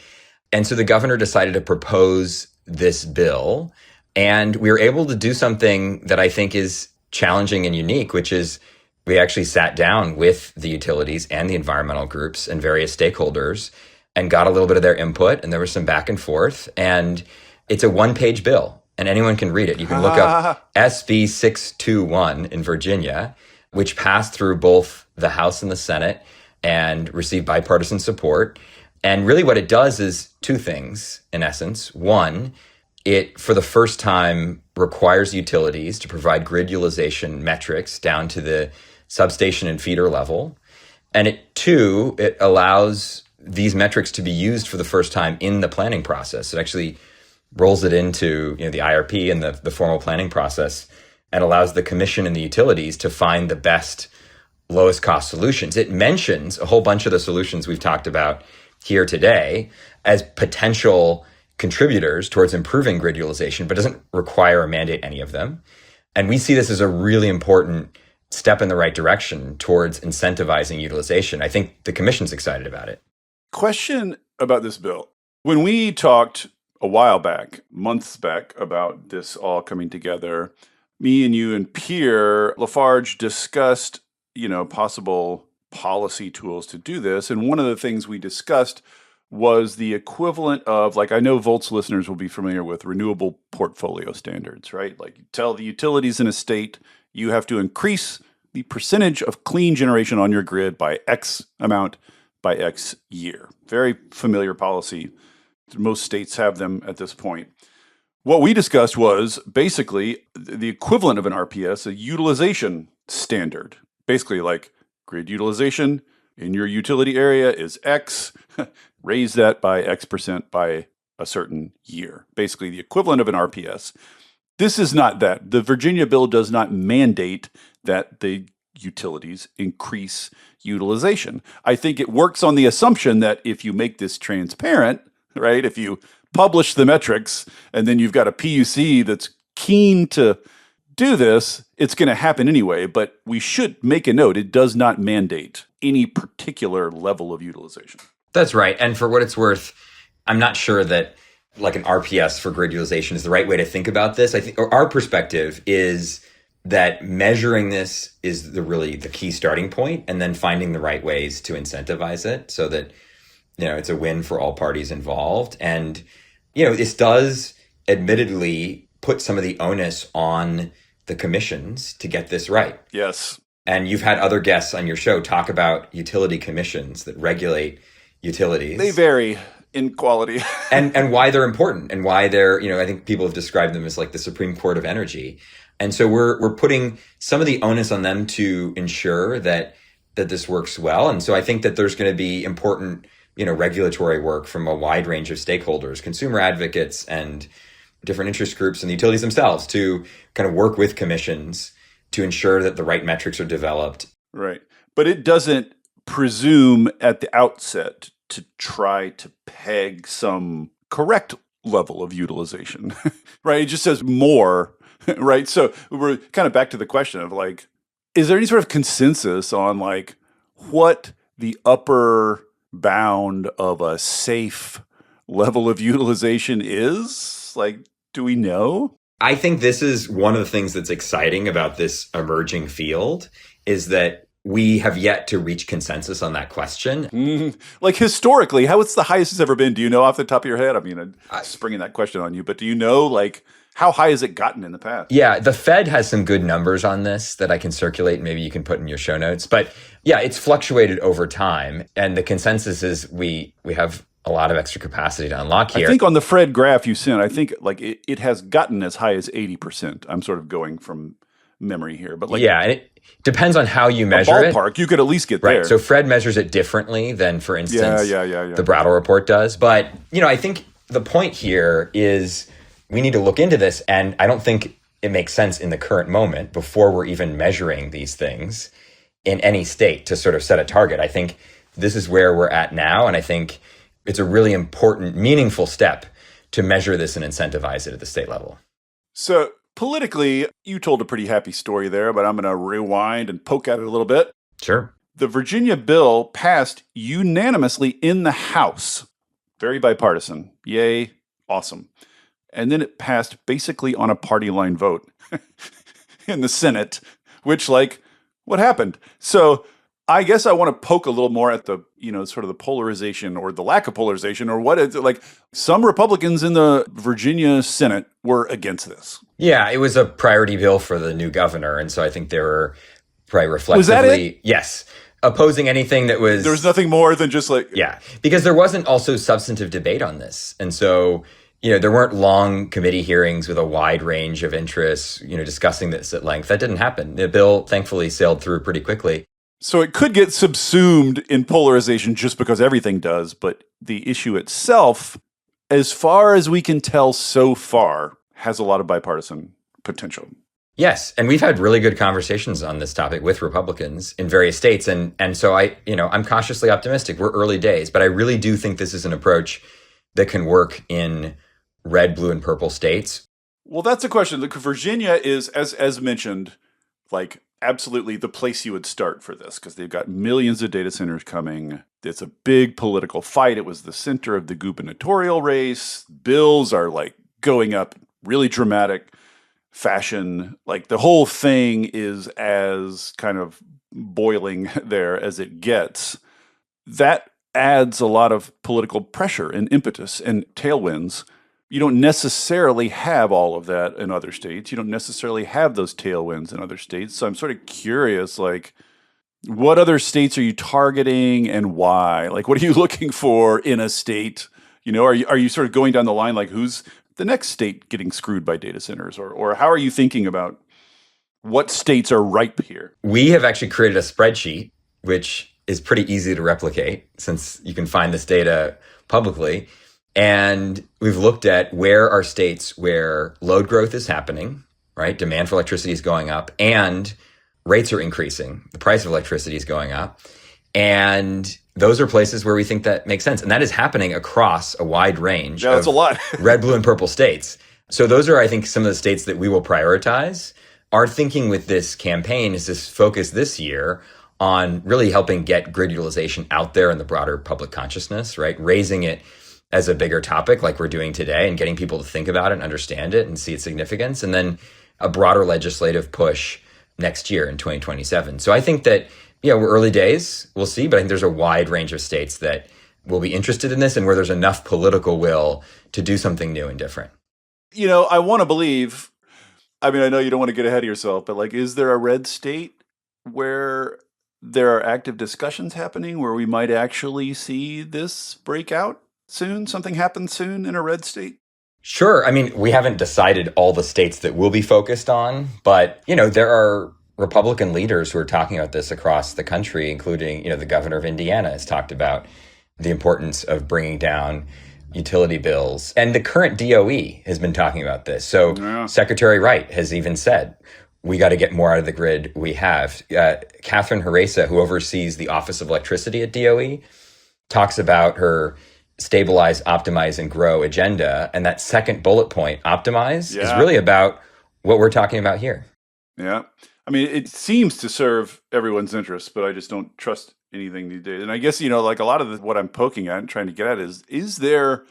And so the governor decided to propose this bill, and we were able to do something that I think is challenging and unique, which is we actually sat down with the utilities and the environmental groups and various stakeholders and got a little bit of their input, and there was some back and forth. And it's a one-page bill, and anyone can read it. You can look up SB 621 in Virginia, which passed through both the House and the Senate and received bipartisan support. And really what it does is two things, in essence. One, it, for the first time, requires utilities to provide grid utilization metrics down to the substation and feeder level. And two, it allows these metrics to be used for the first time in the planning process. It actually rolls it into the IRP and the formal planning process, and allows the commission and the utilities to find the best, lowest cost solutions. It mentions a whole bunch of the solutions we've talked about here today as potential contributors towards improving grid utilization, but doesn't require or mandate any of them. And we see this as a really important step in the right direction towards incentivizing utilization. I think the commission's excited about it. Question about this bill. When we talked a while back, months back, about this all coming together, me and you and Pierre Lafarge discussed, possible policy tools to do this. And one of the things we discussed was the equivalent of, I know Volt's listeners will be familiar with renewable portfolio standards, right? You tell the utilities in a state, you have to increase the percentage of clean generation on your grid by X amount by X year. Very familiar policy. Most states have them at this point. What we discussed was basically the equivalent of an RPS, a utilization standard. Basically, like grid utilization in your utility area is X, raise that by X% by a certain year. Basically, the equivalent of an RPS. This is not that. The Virginia bill does not mandate that the utilities increase utilization. I think it works on the assumption that if you make this transparent, right, if you publish the metrics and then you've got a PUC that's keen to do this, it's going to happen anyway. But we should make a note, it does not mandate any particular level of utilization. That's right. And for what it's worth, I'm not sure that like an RPS for grid utilization is the right way to think about this. I think our perspective is that measuring this is really the key starting point, and then finding the right ways to incentivize it so that, it's a win for all parties involved. And, this does admittedly put some of the onus on the commissions to get this right. Yes. And you've had other guests on your show talk about utility commissions that regulate utilities. They vary in quality. and why they're important, and why they're, I think people have described them as like the Supreme Court of energy. And so we're putting some of the onus on them to ensure that this works well. And so I think that there's going to be important, regulatory work from a wide range of stakeholders, consumer advocates and different interest groups and the utilities themselves to kind of work with commissions to ensure that the right metrics are developed. Right. But it doesn't presume at the outset to try to peg some correct level of utilization, right? It just says more, right? So we're kind of back to the question of like, is there any sort of consensus on like what the upper bound of a safe level of utilization is? Like, do we know? I think this is one of the things that's exciting about this emerging field is that we have yet to reach consensus on that question. Like historically, what's the highest it's ever been? Do you know off the top of your head? I mean, I'm springing that question on you, but do you know like how high has it gotten in the past? Yeah, the Fed has some good numbers on this that I can circulate. Maybe you can put in your show notes. But yeah, it's fluctuated over time. And the consensus is we have a lot of extra capacity to unlock here. I think on the Fred graph you sent, I think like it has gotten as high as 80%. I'm sort of going from memory here, but like and it depends on how you measure it. Ballpark, you could at least get there. Right. So Fred measures it differently than, for instance, the Brattle report does. But I think the point here is we need to look into this, and I don't think it makes sense in the current moment before we're even measuring these things in any state to sort of set a target. I think this is where we're at now, and I think it's a really important, meaningful step to measure this and incentivize it at the state level. So politically, you told a pretty happy story there, but I'm going to rewind and poke at it a little bit. Sure. The Virginia bill passed unanimously in the House. Very bipartisan. Yay. Awesome. And then it passed basically on a party line vote in the Senate, which like, what happened? So I guess I want to poke a little more at the, sort of the polarization or the lack of polarization or what is it like some Republicans in the Virginia Senate were against this. Yeah, it was a priority bill for the new governor. And so I think they were probably reflexively. Was that it? Yes. Opposing anything that was. There was nothing more than just like. Yeah. Because there wasn't also substantive debate on this. And so, there weren't long committee hearings with a wide range of interests, discussing this at length. That didn't happen. The bill thankfully sailed through pretty quickly. So it could get subsumed in polarization just because everything does, but the issue itself, as far as we can tell so far, has a lot of bipartisan potential. Yes, and we've had really good conversations on this topic with Republicans in various states, and so I'm cautiously optimistic. We're early days, but I really do think this is an approach that can work in red, blue, and purple states. Well, that's a question. Look, Virginia is, as mentioned, like absolutely the place you would start for this because they've got millions of data centers coming. It's a big political fight. It was the center of the gubernatorial race. Bills are like going up really dramatic fashion. Like the whole thing is as kind of boiling there as it gets. That adds a lot of political pressure and impetus and tailwinds. You don't necessarily have all of that in other states. You don't necessarily have those tailwinds in other states. So I'm sort of curious, like, what other states are you targeting and why? Like, what are you looking for in a state? Are you sort of going down the line, like, who's the next state getting screwed by data centers? Or how are you thinking about what states are ripe here? We have actually created a spreadsheet, which is pretty easy to replicate since you can find this data publicly. And we've looked at where are states where load growth is happening, right? Demand for electricity is going up and rates are increasing. The price of electricity is going up. And those are places where we think that makes sense. And that is happening across a wide range that's a lot. red, blue, and purple states. So those are, I think, some of the states that we will prioritize. Our thinking with this campaign is to focus this year on really helping get grid utilization out there in the broader public consciousness, right? Raising it as a bigger topic like we're doing today and getting people to think about it and understand it and see its significance. And then a broader legislative push next year in 2027. So I think that, we're early days, we'll see, but I think there's a wide range of states that will be interested in this and where there's enough political will to do something new and different. I want to believe, I know you don't want to get ahead of yourself, but is there a red state where there are active discussions happening where we might actually see this break out soon? Something happen soon in a red state? Sure. We haven't decided all the states that we'll be focused on, but, there are Republican leaders who are talking about this across the country, including, the governor of Indiana has talked about the importance of bringing down utility bills. And the current DOE has been talking about this. So Secretary Wright has even said, we got to get more out of the grid we have. Catherine Haresa, who oversees the Office of Electricity at DOE, talks about her stabilize, optimize, and grow agenda. And that second bullet point, optimize, is really about what we're talking about here. Yeah. It seems to serve everyone's interests, but I just don't trust anything these days. And I guess, a lot of what I'm poking at and trying to get at is there,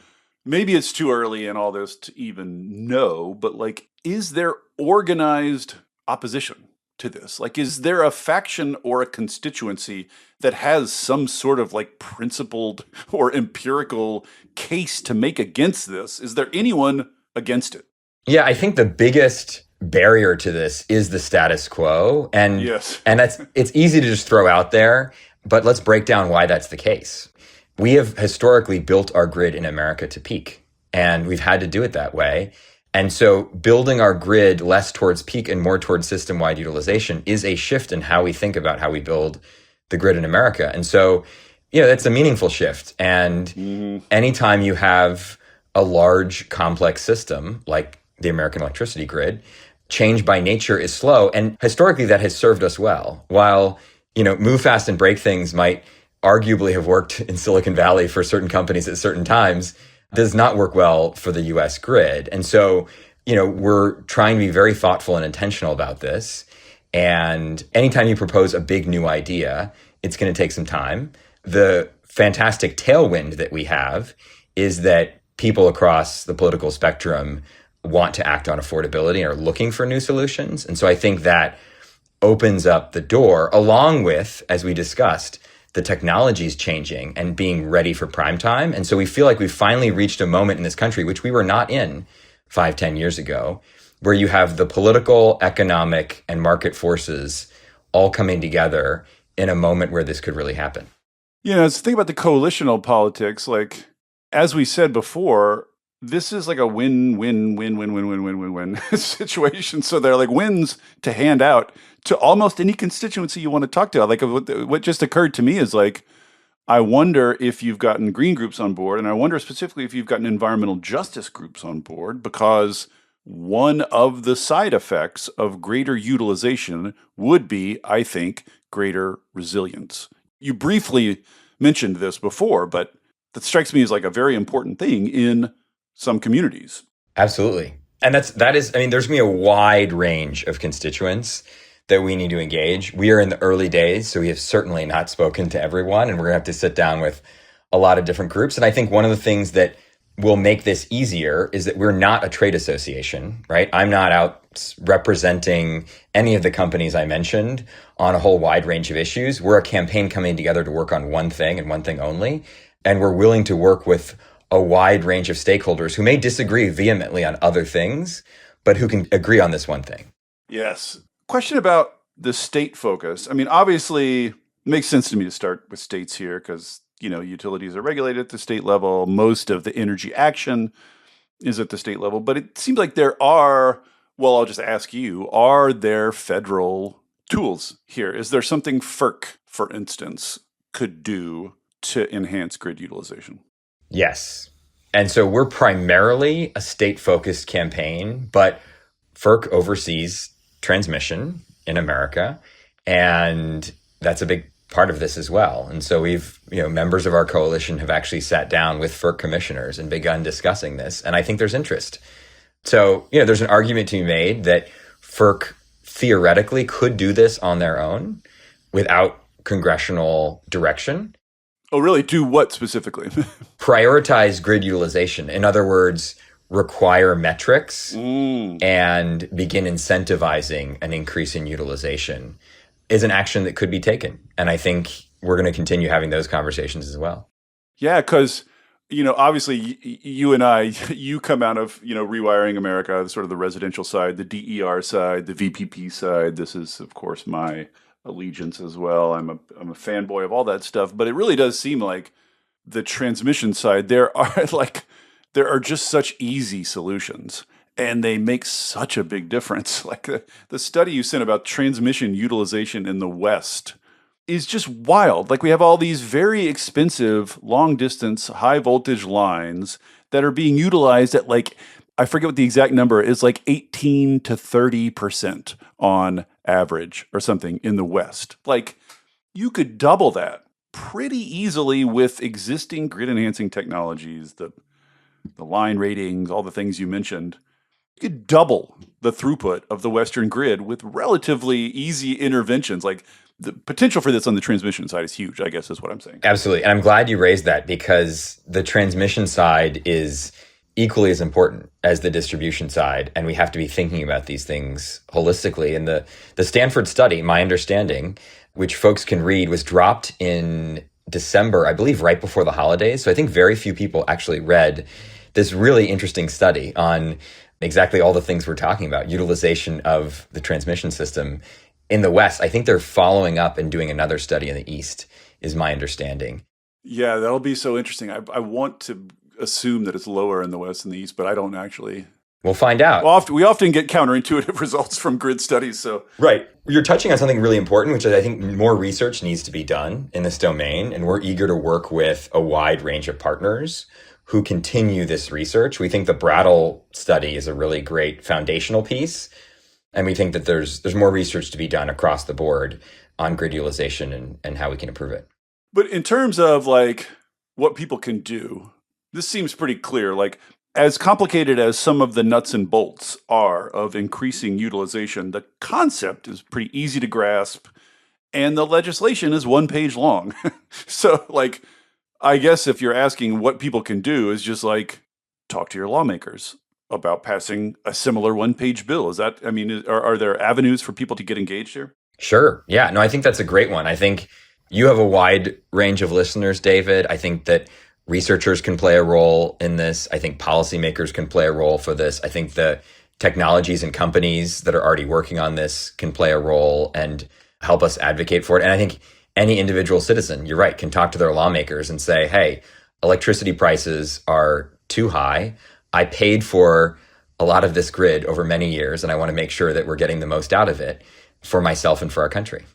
maybe it's too early in all this to even know, but is there organized opposition to this? Is there a faction or a constituency that has some sort of principled or empirical case to make against this? Is there anyone against it? Yeah, I think the biggest barrier to this is the status quo. And yes. And it's easy to just throw out there, but let's break down why that's the case. We have historically built our grid in America to peak, and we've had to do it that way. And so building our grid less towards peak and more towards system-wide utilization is a shift in how we think about how we build the grid in America. And so, that's a meaningful shift. And anytime you have a large, complex system like the American electricity grid, change by nature is slow. And historically, that has served us well. While, move fast and break things might arguably have worked in Silicon Valley for certain companies at certain times, does not work well for the US grid. And so, we're trying to be very thoughtful and intentional about this. And anytime you propose a big new idea, it's going to take some time. The fantastic tailwind that we have is that people across the political spectrum want to act on affordability and are looking for new solutions. And so I think that opens up the door, along with, as we discussed, the technology's changing and being ready for prime time. And so we feel like we've finally reached a moment in this country, which we were not in 5-10 years ago, where you have the political, economic, and market forces all coming together in a moment where this could really happen. Think about the coalitional politics. As we said before, this is a win-win-win-win-win-win-win-win situation. So they're wins to hand out to almost any constituency you want to talk to. What just occurred to me is I wonder if you've gotten green groups on board, and I wonder specifically if you've gotten environmental justice groups on board, because one of the side effects of greater utilization would be, I think, greater resilience. You briefly mentioned this before, but that strikes me as a very important thing in some communities. Absolutely. And that is, there's going to be a wide range of constituents that we need to engage. We are in the early days, so we have certainly not spoken to everyone, and we're going to have to sit down with a lot of different groups. And I think one of the things that will make this easier is that we're not a trade association, right? I'm not out representing any of the companies I mentioned on a whole wide range of issues. We're a campaign coming together to work on one thing and one thing only. And we're willing to work with a wide range of stakeholders who may disagree vehemently on other things, but who can agree on this one thing. Yes. Question about the state focus. Obviously, it makes sense to me to start with states here because, utilities are regulated at the state level. Most of the energy action is at the state level, but it seems like there are, well, I'll just ask you, are there federal tools here? Is there something FERC, for instance, could do to enhance grid utilization? Yes. And so we're primarily a state-focused campaign, but FERC oversees transmission in America, and that's a big part of this as well. And so members of our coalition have actually sat down with FERC commissioners and begun discussing this, and I think there's interest. So, there's an argument to be made that FERC theoretically could do this on their own without congressional direction. Oh, really? Do what specifically? Prioritize grid utilization. In other words, require metrics and begin incentivizing an increase in utilization is an action that could be taken. And I think we're going to continue having those conversations as well. Yeah, because, obviously you and I, you come out of, Rewiring America, sort of the residential side, the DER side, the VPP side. This is, of course, my allegiance as well. I'm a fanboy of all that stuff, but it really does seem like the transmission side, there are just such easy solutions and they make such a big difference. Like the study you sent about transmission utilization in the West is just wild. Like we have all these very expensive long distance high voltage lines that are being utilized at I forget what the exact number is, 18 to 30% on average or something in the West. You could double that pretty easily with existing grid enhancing technologies, the line ratings, all the things you mentioned. You could double the throughput of the Western grid with relatively easy interventions. The potential for this on the transmission side is huge, I guess is what I'm saying. Absolutely. And I'm glad you raised that because the transmission side is equally as important as the distribution side. And we have to be thinking about these things holistically. And the Stanford study, my understanding, which folks can read, was dropped in December, I believe, right before the holidays. So I think very few people actually read this really interesting study on exactly all the things we're talking about, utilization of the transmission system in the West. I think they're following up and doing another study in the East, is my understanding. Yeah, that'll be so interesting. I want to assume that it's lower in the West than the East, but I don't actually. We'll find out. We often get counterintuitive results from grid studies. So right. You're touching on something really important, which is I think more research needs to be done in this domain. And we're eager to work with a wide range of partners who continue this research. We think the Brattle study is a really great foundational piece. And we think that there's more research to be done across the board on grid utilization and how we can improve it. But in terms of what people can do, this seems pretty clear. As complicated as some of the nuts and bolts are of increasing utilization, the concept is pretty easy to grasp, and the legislation is one page long. So, I guess if you're asking what people can do, is just talk to your lawmakers about passing a similar one-page bill. Is that, are there avenues for people to get engaged here? Sure. Yeah. No, I think that's a great one. I think you have a wide range of listeners, David. I think that researchers can play a role in this. I think policymakers can play a role for this. I think the technologies and companies that are already working on this can play a role and help us advocate for it. And I think any individual citizen, you're right, can talk to their lawmakers and say, hey, electricity prices are too high. I paid for a lot of this grid over many years, and I want to make sure that we're getting the most out of it for myself and for our country.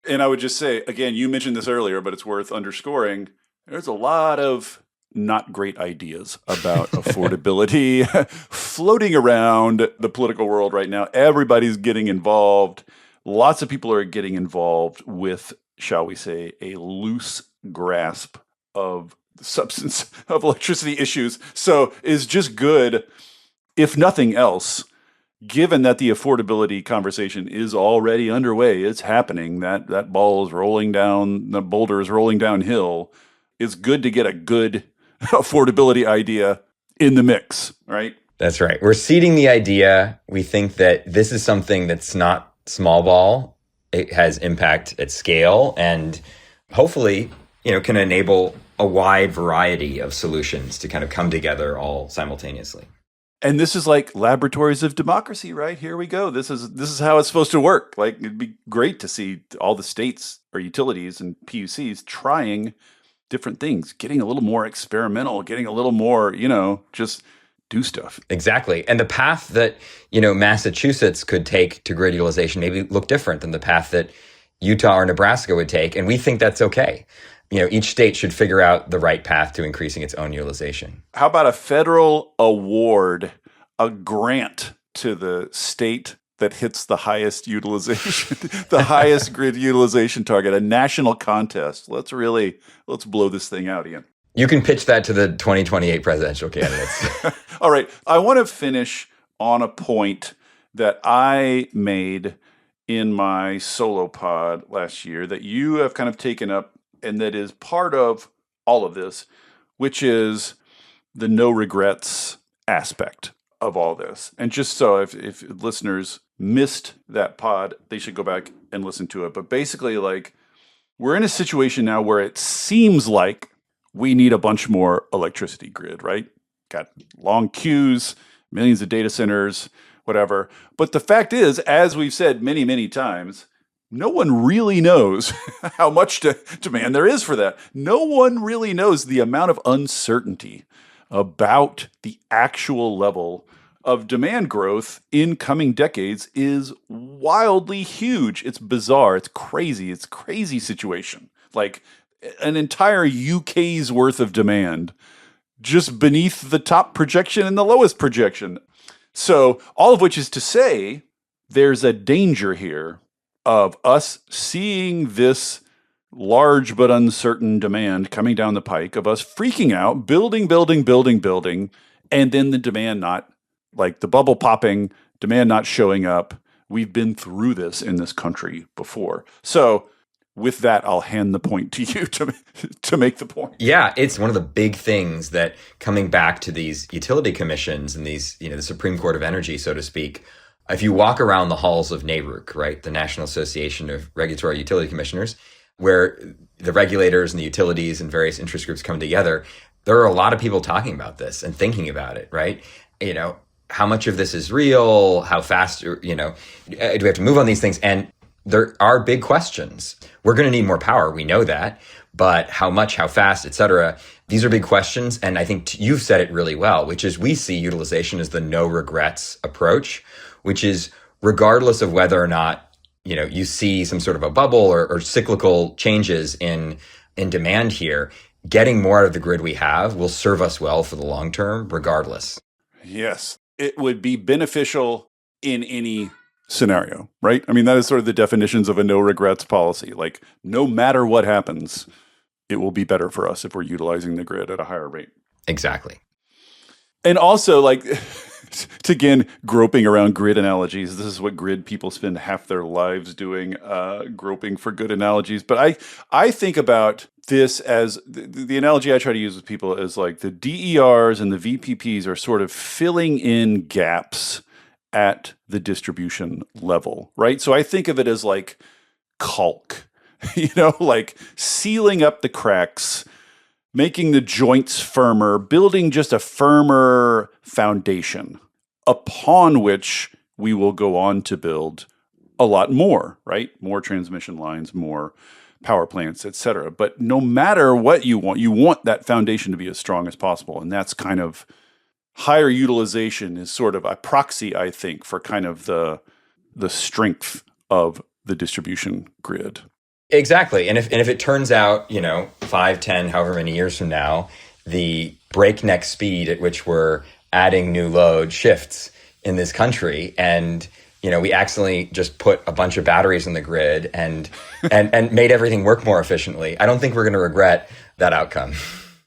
And I would just say, again, you mentioned this earlier, but it's worth underscoring. There's a lot of not great ideas about affordability floating around the political world right now. Everybody's getting involved. Lots of people are getting involved with, shall we say, a loose grasp of the substance of electricity issues. So it's just good, if nothing else, given that the affordability conversation is already underway, it's happening, that ball is rolling down, the boulder is rolling downhill. It's good to get a good affordability idea in the mix, right? That's right. We're seeding the idea. We think that this is something that's not small ball. It has impact at scale and hopefully, can enable a wide variety of solutions to kind of come together all simultaneously. And this is like laboratories of democracy, right? Here we go. This is how it's supposed to work. It'd be great to see all the states or utilities and PUCs trying different things, getting a little more experimental, getting a little more, just do stuff. Exactly. And the path that, Massachusetts could take to grid utilization maybe look different than the path that Utah or Nebraska would take. And we think that's okay. Each state should figure out the right path to increasing its own utilization. How about a federal award, a grant to the state that hits the highest utilization, the highest grid utilization target, a national contest? Let's blow this thing out, Ian. You can pitch that to the 2028 presidential candidates. All right. I want to finish on a point that I made in my solo pod last year that you have kind of taken up, and that is part of all of this, which is the no regrets aspect of all this. And just so if listeners missed that pod, they should go back and listen to it. But basically, like, we're in a situation now where it seems like we need a bunch more electricity grid, right? Got long queues, millions of data centers, whatever. But the fact is, as we've said many, many times, no one really knows how much demand there is for that. No one really knows the amount of uncertainty about the actual level of demand growth in coming decades is wildly huge. It's bizarre. It's crazy. It's a crazy situation. Like an entire UK's worth of demand just beneath the top projection and the lowest projection. So all of which is to say, there's a danger here of us seeing this large but uncertain demand coming down the pike, of us freaking out, building, and then the demand not, like the bubble popping, demand not showing up. We've been through this in this country before. So with that, I'll hand the point to you to make the point. Yeah, it's one of the big things that, coming back to these utility commissions and these, the Supreme Court of Energy, so to speak, if you walk around the halls of NARUC, right, the National Association of Regulatory Utility Commissioners, where the regulators and the utilities and various interest groups come together, there are a lot of people talking about this and thinking about it, right? How much of this is real? How fast, do we have to move on these things? And there are big questions. We're going to need more power. We know that. But how much, how fast, et cetera, these are big questions. And I think you've said it really well, which is we see utilization as the no regrets approach, which is regardless of whether or not, you see some sort of a bubble or cyclical changes in demand here, getting more out of the grid we have will serve us well for the long term, regardless. Yes, it would be beneficial in any scenario, right? I mean, that is sort of the definitions of a no regrets policy. Like, no matter what happens, it will be better for us if we're utilizing the grid at a higher rate. Exactly. And also, like, to again, groping around grid analogies, this is what grid people spend half their lives doing, groping for good analogies. But I think about this as the analogy I try to use with people is like the DERs and the VPPs are sort of filling in gaps at the distribution level, right? So I think of it as like caulk, like sealing up the cracks, making the joints firmer, building just a firmer foundation upon which we will go on to build a lot more, right? More transmission lines, more power plants, et cetera. But no matter what you want that foundation to be as strong as possible. And that's kind of higher utilization is sort of a proxy, I think, for kind of the strength of the distribution grid. Exactly. And if it turns out, 5, 10, however many years from now, the breakneck speed at which we're adding new load shifts in this country, and we accidentally just put a bunch of batteries in the grid and made everything work more efficiently, I don't think we're going to regret that outcome.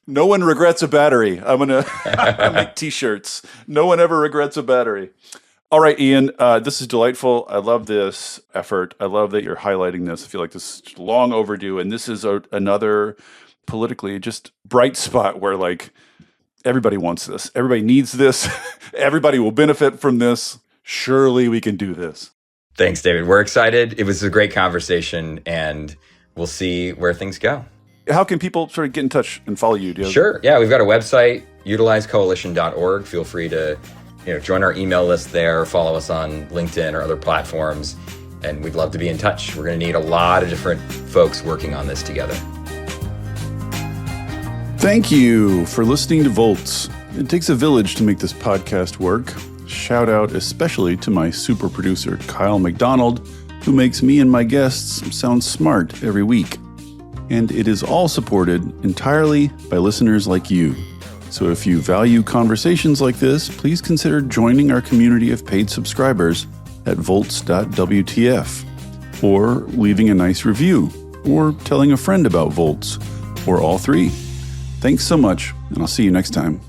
No one regrets a battery. I'm going to make t-shirts. No one ever regrets a battery. All right, Ian, this is delightful. I love this effort. I love that you're highlighting this. I feel like this is long overdue. And this is another politically just bright spot where like everybody wants this. Everybody needs this. Everybody will benefit from this. Surely we can do this. Thanks, David. We're excited. It was a great conversation, and we'll see where things go. How can people sort of get in touch and follow you? Sure. Yeah, we've got a website, utilizecoalition.org. Feel free to join our email list there, follow us on LinkedIn or other platforms, and we'd love to be in touch. We're going to need a lot of different folks working on this together. Thank you for listening to Volts. It takes a village to make this podcast work. Shout out especially to my super producer, Kyle McDonald, who makes me and my guests sound smart every week. And it is all supported entirely by listeners like you. So if you value conversations like this, please consider joining our community of paid subscribers at volts.wtf, or leaving a nice review, or telling a friend about Volts, or all three. Thanks so much, and I'll see you next time.